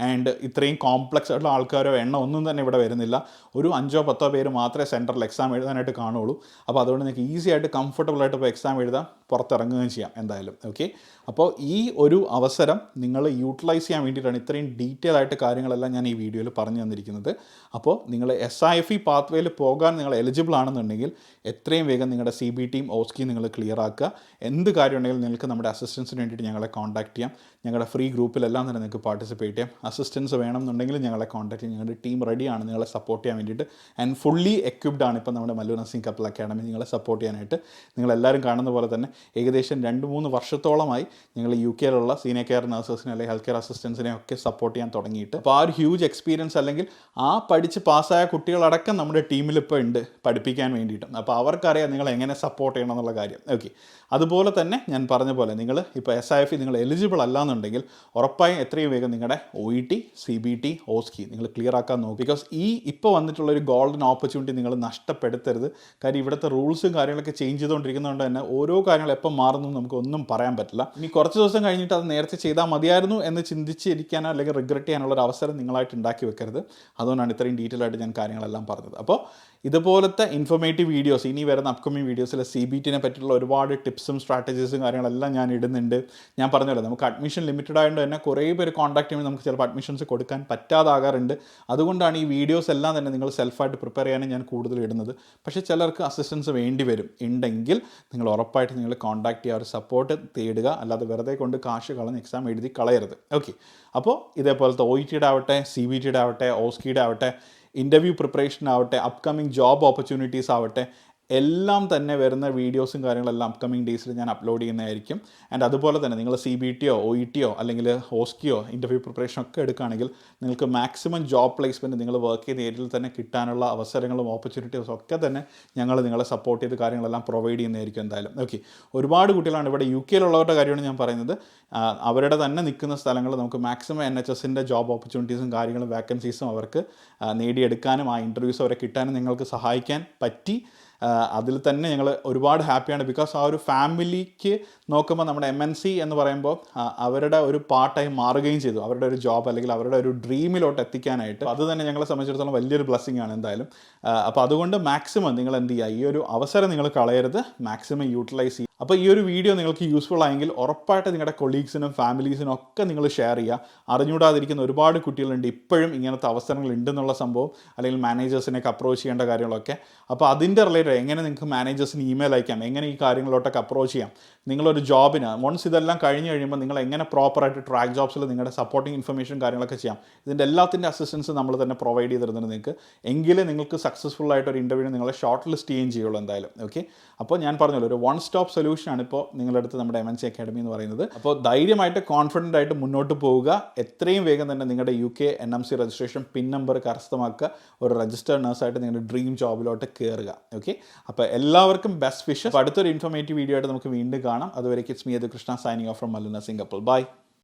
ആൻഡ് ഇത്രയും കോംപ്ലക്സ് ആയിട്ടുള്ള ആൾക്കാരോ എണ്ണം ഒന്നും തന്നെ ഇവിടെ വരുന്നില്ല. ഒരു 5-10 പേര് മാത്രമേ സെൻറ്ററിൽ എക്സാം എഴുതാനായിട്ട് കാണുള്ളൂ. അപ്പോൾ അതുകൊണ്ട് നിങ്ങൾക്ക് ഈസി ആയിട്ട് കംഫർട്ടബിളായിട്ട് ഇപ്പോൾ എക്സാം എഴുതാം, പുറത്തിറങ്ങുകയും ചെയ്യാം എന്തായാലും. ഓക്കെ, അപ്പോൾ ഈ ഒരു അവസരം നിങ്ങൾ യൂട്ടിലൈസ് ചെയ്യാൻ വേണ്ടിയിട്ടാണ് ഇത്രയും ഡീറ്റെയിൽ ആയിട്ട് കാര്യങ്ങളെല്ലാം ഞാൻ ഈ വീഡിയോയിൽ പറഞ്ഞു തന്നിരിക്കുന്നത്. അപ്പോൾ നിങ്ങൾ SIFE പാത്വേയിൽ പോകാൻ നിങ്ങൾ എലിജിബിൾ ആണെന്നുണ്ടെങ്കിൽ എത്രയും വേഗം നിങ്ങളുടെ CBTയും OSCEയും നിങ്ങൾ ക്ലിയർ ആക്കുക. എന്ത് കാര്യം ഉണ്ടെങ്കിലും നിങ്ങൾക്ക് നമ്മുടെ അസിസ്റ്റൻസിന് വേണ്ടിയിട്ട് ഞങ്ങളെ കോൺടാക്ട് ചെയ്യാം. ഞങ്ങളുടെ ഫ്രീ ഗ്രൂപ്പിലെല്ലാം തന്നെ നിങ്ങൾക്ക് പാർട്ടിസിപ്പേറ്റ് ചെയ്യാം. അസിസ്റ്റൻസ് വേണമെന്നുണ്ടെങ്കിൽ ഞങ്ങളെ കോൺടാക്ട് ചെയ്യാം. ഞങ്ങളുടെ ടീം റെഡിയാണ് നിങ്ങളെ സപ്പോർട്ട് ചെയ്യാൻ വേണ്ടിയിട്ട്. ആൻഡ് ഫുള്ളി എക്വിപ്ഡ് ആണ് ഇപ്പോൾ നമ്മുടെ മല്ലു നഴ്സിംഗ് കപ്പിൾ അക്കാഡമി നിങ്ങളെ സപ്പോർട്ട് ചെയ്യാനായിട്ട്. നിങ്ങളെല്ലാവരും കാണുന്ന പോലെ തന്നെ ഏകദേശം 2-3 വർഷത്തോളമായി ഞങ്ങൾ യു കെയിലുള്ള സീനിയർ കെയർ നഴ്സസിനെ അല്ലെങ്കിൽ ഹെൽത്ത് കെയർ അസിസ്റ്റൻസിനെ ഒക്കെ സപ്പോർട്ട് ചെയ്യാൻ തുടങ്ങിയിട്ട്. അപ്പോൾ ആ ഒരു ഹ്യൂജ് എക്സ്പീരിയൻസ് അല്ലെങ്കിൽ ആ പഠിച്ച് പാസ്സായ കുട്ടികളടക്കം നമ്മുടെ ടീമിൽ ഇപ്പോൾ ഉണ്ട് പഠിപ്പിക്കാൻ വേണ്ടിയിട്ടും. അപ്പോൾ അവർക്കറിയാം നിങ്ങൾ എങ്ങനെ സപ്പോർട്ട് ചെയ്യണം എന്നുള്ള കാര്യം. ഓക്കെ, അതുപോലെ തന്നെ ഞാൻ പറഞ്ഞ പോലെ നിങ്ങൾ ഇപ്പോൾ SIF നിങ്ങൾ എലിജിബിൾ അല്ലാന്നുണ്ടെങ്കിൽ ഉറപ്പായും എത്രയും വേഗം നിങ്ങളുടെ OET, CBT, OSCE നിങ്ങൾ ക്ലിയർ ആക്കാൻ നോക്കും. ബിക്കോസ് ഇപ്പോൾ വന്നിട്ടുള്ളൊരു ഗോൾഡൻ ഓപ്പർച്യൂണിറ്റി നിങ്ങൾ നഷ്ടപ്പെടുത്തരുത്. കാര്യം ഇവിടുത്തെ റൂൾസും കാര്യങ്ങളൊക്കെ ചേഞ്ച് ചെയ്തുകൊണ്ടിരിക്കുന്നതുകൊണ്ട് തന്നെ ഓരോ കാര്യങ്ങൾ എപ്പം മാറുന്നു നമുക്ക് ഒന്നും പറയാൻ പറ്റില്ല. ഇനി കുറച്ച് ദിവസം കഴിഞ്ഞിട്ട് അത് നേരത്തെ ചെയ്താൽ മതിയായിരുന്നു എന്ന് ചിന്തിച്ചിരിക്കാനോ അല്ലെങ്കിൽ റിഗ്രറ്റ് ചെയ്യാനുള്ള ഒരു അവസരം നിങ്ങളായിട്ട് ഉണ്ടാക്കി വെക്കരുത്. അതുകൊണ്ടാണ് ഇത്രയും ഡീറ്റെയിൽ ആയിട്ട് ഞാൻ കാര്യങ്ങളെല്ലാം പറഞ്ഞത്. അപ്പോൾ ഇതുപോലത്തെ ഇൻഫോർമേറ്റീവ് വീഡിയോസ് ഇനി വരുന്ന അപ്കമിങ് വീഡിയോസിൽ CBTനെ പറ്റിയുള്ള ഒരുപാട് ടിപ്സും സ്ട്രാറ്റജീസും കാര്യങ്ങളെല്ലാം ഞാൻ ഇടുന്നുണ്ട്. ഞാൻ പറഞ്ഞല്ലോ നമുക്ക് അഡ്മിഷൻ ലിമിറ്റഡ് ആയതുകൊണ്ട് തന്നെ കുറേ പേര് കോൺടാക്ട് ചെയ്യുമ്പോൾ നമുക്ക് ചിലപ്പോൾ അഡ്മിഷൻസ് കൊടുക്കാൻ പറ്റാതാകാറുണ്ട്. അതുകൊണ്ടാണ് ഈ വീഡിയോസ് എല്ലാം തന്നെ നിങ്ങൾ സെൽഫായിട്ട് പ്രിപ്പയർ ചെയ്യാനും ഞാൻ കൂടുതൽ ഇടുന്നത്. പക്ഷേ ചിലർക്ക് അസിസ്റ്റൻസ് വേണ്ടി വരും. ഉണ്ടെങ്കിൽ നിങ്ങൾ ഉറപ്പായിട്ട് നിങ്ങൾ കോൺടാക്ട് ചെയ്യുക, ഒരു സപ്പോർട്ട് തേടുക. അല്ലാതെ വെറുതെ കൊണ്ട് കാശ് കളഞ്ഞ് എക്സാം എഴുതി കളയരുത്. ഓക്കെ, അപ്പോൾ ഇതേപോലത്തെ OETയുടെ ആവട്ടെ, CBTയുടെ ആവട്ടെ, OSCEയുടെ ആവട്ടെ, ഇൻ്റർവ്യൂ പ്രിപ്പറേഷൻ ആവട്ടെ, അപ്കമിങ് ജോബ് ഓപ്പർച്യൂണിറ്റീസ് ആവട്ടെ, എല്ലാം തന്നെ വരുന്ന വീഡിയോസും കാര്യങ്ങളെല്ലാം അപ്കമിങ് ഡേയ്സിൽ ഞാൻ അപ്ലോഡ് ചെയ്യുന്നതായിരിക്കും. ആൻഡ് അതുപോലെ തന്നെ നിങ്ങൾ CBTയോ OETയോ അല്ലെങ്കിൽ OSCEയോ ഇൻ്റർവ്യൂ പ്രിപ്പറേഷൻ ഒക്കെ എടുക്കുകയാണെങ്കിൽ നിങ്ങൾക്ക് മാക്സിമം ജോബ് പ്ലേസ്മെൻറ്റ് നിങ്ങൾ വർക്ക് ചെയ്ത ഏരിയയിൽ തന്നെ കിട്ടാനുള്ള അവസരങ്ങളും ഓപ്പർച്യൂണിറ്റീസും ഒക്കെ തന്നെ ഞങ്ങൾ നിങ്ങളെ സപ്പോർട്ട് ചെയ്ത് കാര്യങ്ങളെല്ലാം പ്രൊവൈഡ് ചെയ്യുന്നതായിരിക്കും എന്തായാലും. ഓക്കെ, ഒരുപാട് കുട്ടികളാണ് ഇവിടെ UK യിലുള്ളവരുടെ കാര്യമാണ് ഞാൻ പറയുന്നത്. അവരുടെ തന്നെ നിൽക്കുന്ന സ്ഥലങ്ങൾ നമുക്ക് മാക്സിമം NHSൻ്റെ ജോബ് ഓപ്പർച്യൂണിറ്റീസും കാര്യങ്ങളും വാക്കൻസീസും അവർക്ക് നേടിയെടുക്കാനും ആ ഇൻ്റർവ്യൂസ് അവരെ കിട്ടാനും നിങ്ങൾക്ക് സഹായിക്കാൻ പറ്റി. അതിൽ തന്നെ ഞങ്ങൾ ഒരുപാട് ഹാപ്പിയാണ്. ബിക്കോസ് ആ ഒരു ഫാമിലിക്ക് നോക്കുമ്പോൾ നമ്മുടെ MNC എന്ന് പറയുമ്പോൾ അവരുടെ ഒരു പാർട്ടായി മാറുകയും ചെയ്തു, അവരുടെ ഒരു ജോബ് അല്ലെങ്കിൽ അവരുടെ ഒരു ഡ്രീമിലോട്ട് എത്തിക്കാനായിട്ട്. അത് തന്നെ ഞങ്ങളെ സംബന്ധിച്ചിടത്തോളം വലിയൊരു ബ്ലെസ്സിങ് ആണ് എന്തായാലും. അപ്പോൾ അതുകൊണ്ട് മാക്സിമം നിങ്ങൾ എന്ത് ചെയ്യുക, ഈ ഒരു അവസരം നിങ്ങൾ കളയരുത്, മാക്സിമം യൂട്ടിലൈസ് ചെയ്യുക. അപ്പോൾ ഈ ഒരു വീഡിയോ നിങ്ങൾക്ക് യൂസ്ഫുൾ ആയെങ്കിൽ ഉറപ്പായിട്ട് നിങ്ങളുടെ കൊളീഗ്സിനും ഫാമിലീസിനും ഒക്കെ നിങ്ങൾ ഷെയർ ചെയ്യുക. അറിഞ്ഞുകൂടാതിരിക്കുന്ന ഒരുപാട് കുട്ടികളുണ്ട് ഇപ്പോഴും ഇങ്ങനത്തെ അവസരങ്ങൾ ഉണ്ടെന്നുള്ള സംഭവം, അല്ലെങ്കിൽ മാനേജേഴ്സിനെയൊക്കെ അപ്രോച്ച് ചെയ്യേണ്ട കാര്യങ്ങളൊക്കെ. അപ്പോൾ അതിൻ്റെ റിലേറ്റഡ് എങ്ങനെ നിങ്ങൾക്ക് മാനേജേഴ്സിന് ഇമെയിൽ അയക്കാം, എങ്ങനെ ഈ കാര്യങ്ങളോട്ടൊക്കെ അപ്രോച്ച് ചെയ്യാം, നിങ്ങളൊരു ജോബിന് വൺസ് ഇതെല്ലാം കഴിഞ്ഞ് കഴിയുമ്പോൾ നിങ്ങൾ എങ്ങനെ പ്രോപ്പറായിട്ട് ട്രാക്ക് ജോബ്സിൽ നിങ്ങളുടെ സപ്പോർട്ടിങ് ഇൻഫർമേഷൻ കാര്യങ്ങളൊക്കെ ചെയ്യാം, ഇതിൻ്റെ എല്ലാത്തിൻ്റെ അസിസ്റ്റൻസ് നമ്മൾ തന്നെ പ്രൊവൈഡ് ചെയ്ത് തരുന്നുണ്ട് നിങ്ങൾക്ക്. എങ്കിലേ നിങ്ങൾക്ക് സക്സസ്ഫുൾ ആയിട്ട് ഒരു ഇൻ്റർവ്യൂവിന് നിങ്ങളെ ഷോർട്ട് ലിസ്റ്റ് ചെയ്യുകയും ചെയ്യുള്ളൂ എന്തായാലും. ഓക്കെ, അപ്പോൾ ഞാൻ പറഞ്ഞല്ലോ ഒരു വൺ സ്റ്റോപ്പ് സൊല്യൂഷനാണ് ഇപ്പോൾ നിങ്ങളുടെ അടുത്ത് നമ്മുടെ MNC അക്കാഡമി എന്ന് പറയുന്നത്. അപ്പോൾ ധൈര്യമായിട്ട് കോൺഫിഡൻ്റ് ആയിട്ട് മുന്നോട്ട് പോവുക. എത്രയും വേഗം തന്നെ നിങ്ങളുടെ UK NMC registration pin number കരസ്ഥമാക്കുക. ഒരു രജിസ്റ്റേർഡ് നഴ്സായിട്ട് നിങ്ങളുടെ ഡ്രീം ജോബിലോട്ട് കയറുക. ഓക്കെ, അപ്പോൾ എല്ലാവർക്കും ബെസ്റ്റ് വിഷസ്. അടുത്തൊരു ഇൻഫോർമേറ്റീവ് വീഡിയോ ആയിട്ട് നമുക്ക് വീണ്ടും കാണാം. അതുവരെ it's me Yadu Krishna signing off from Mallu nursing couple. By.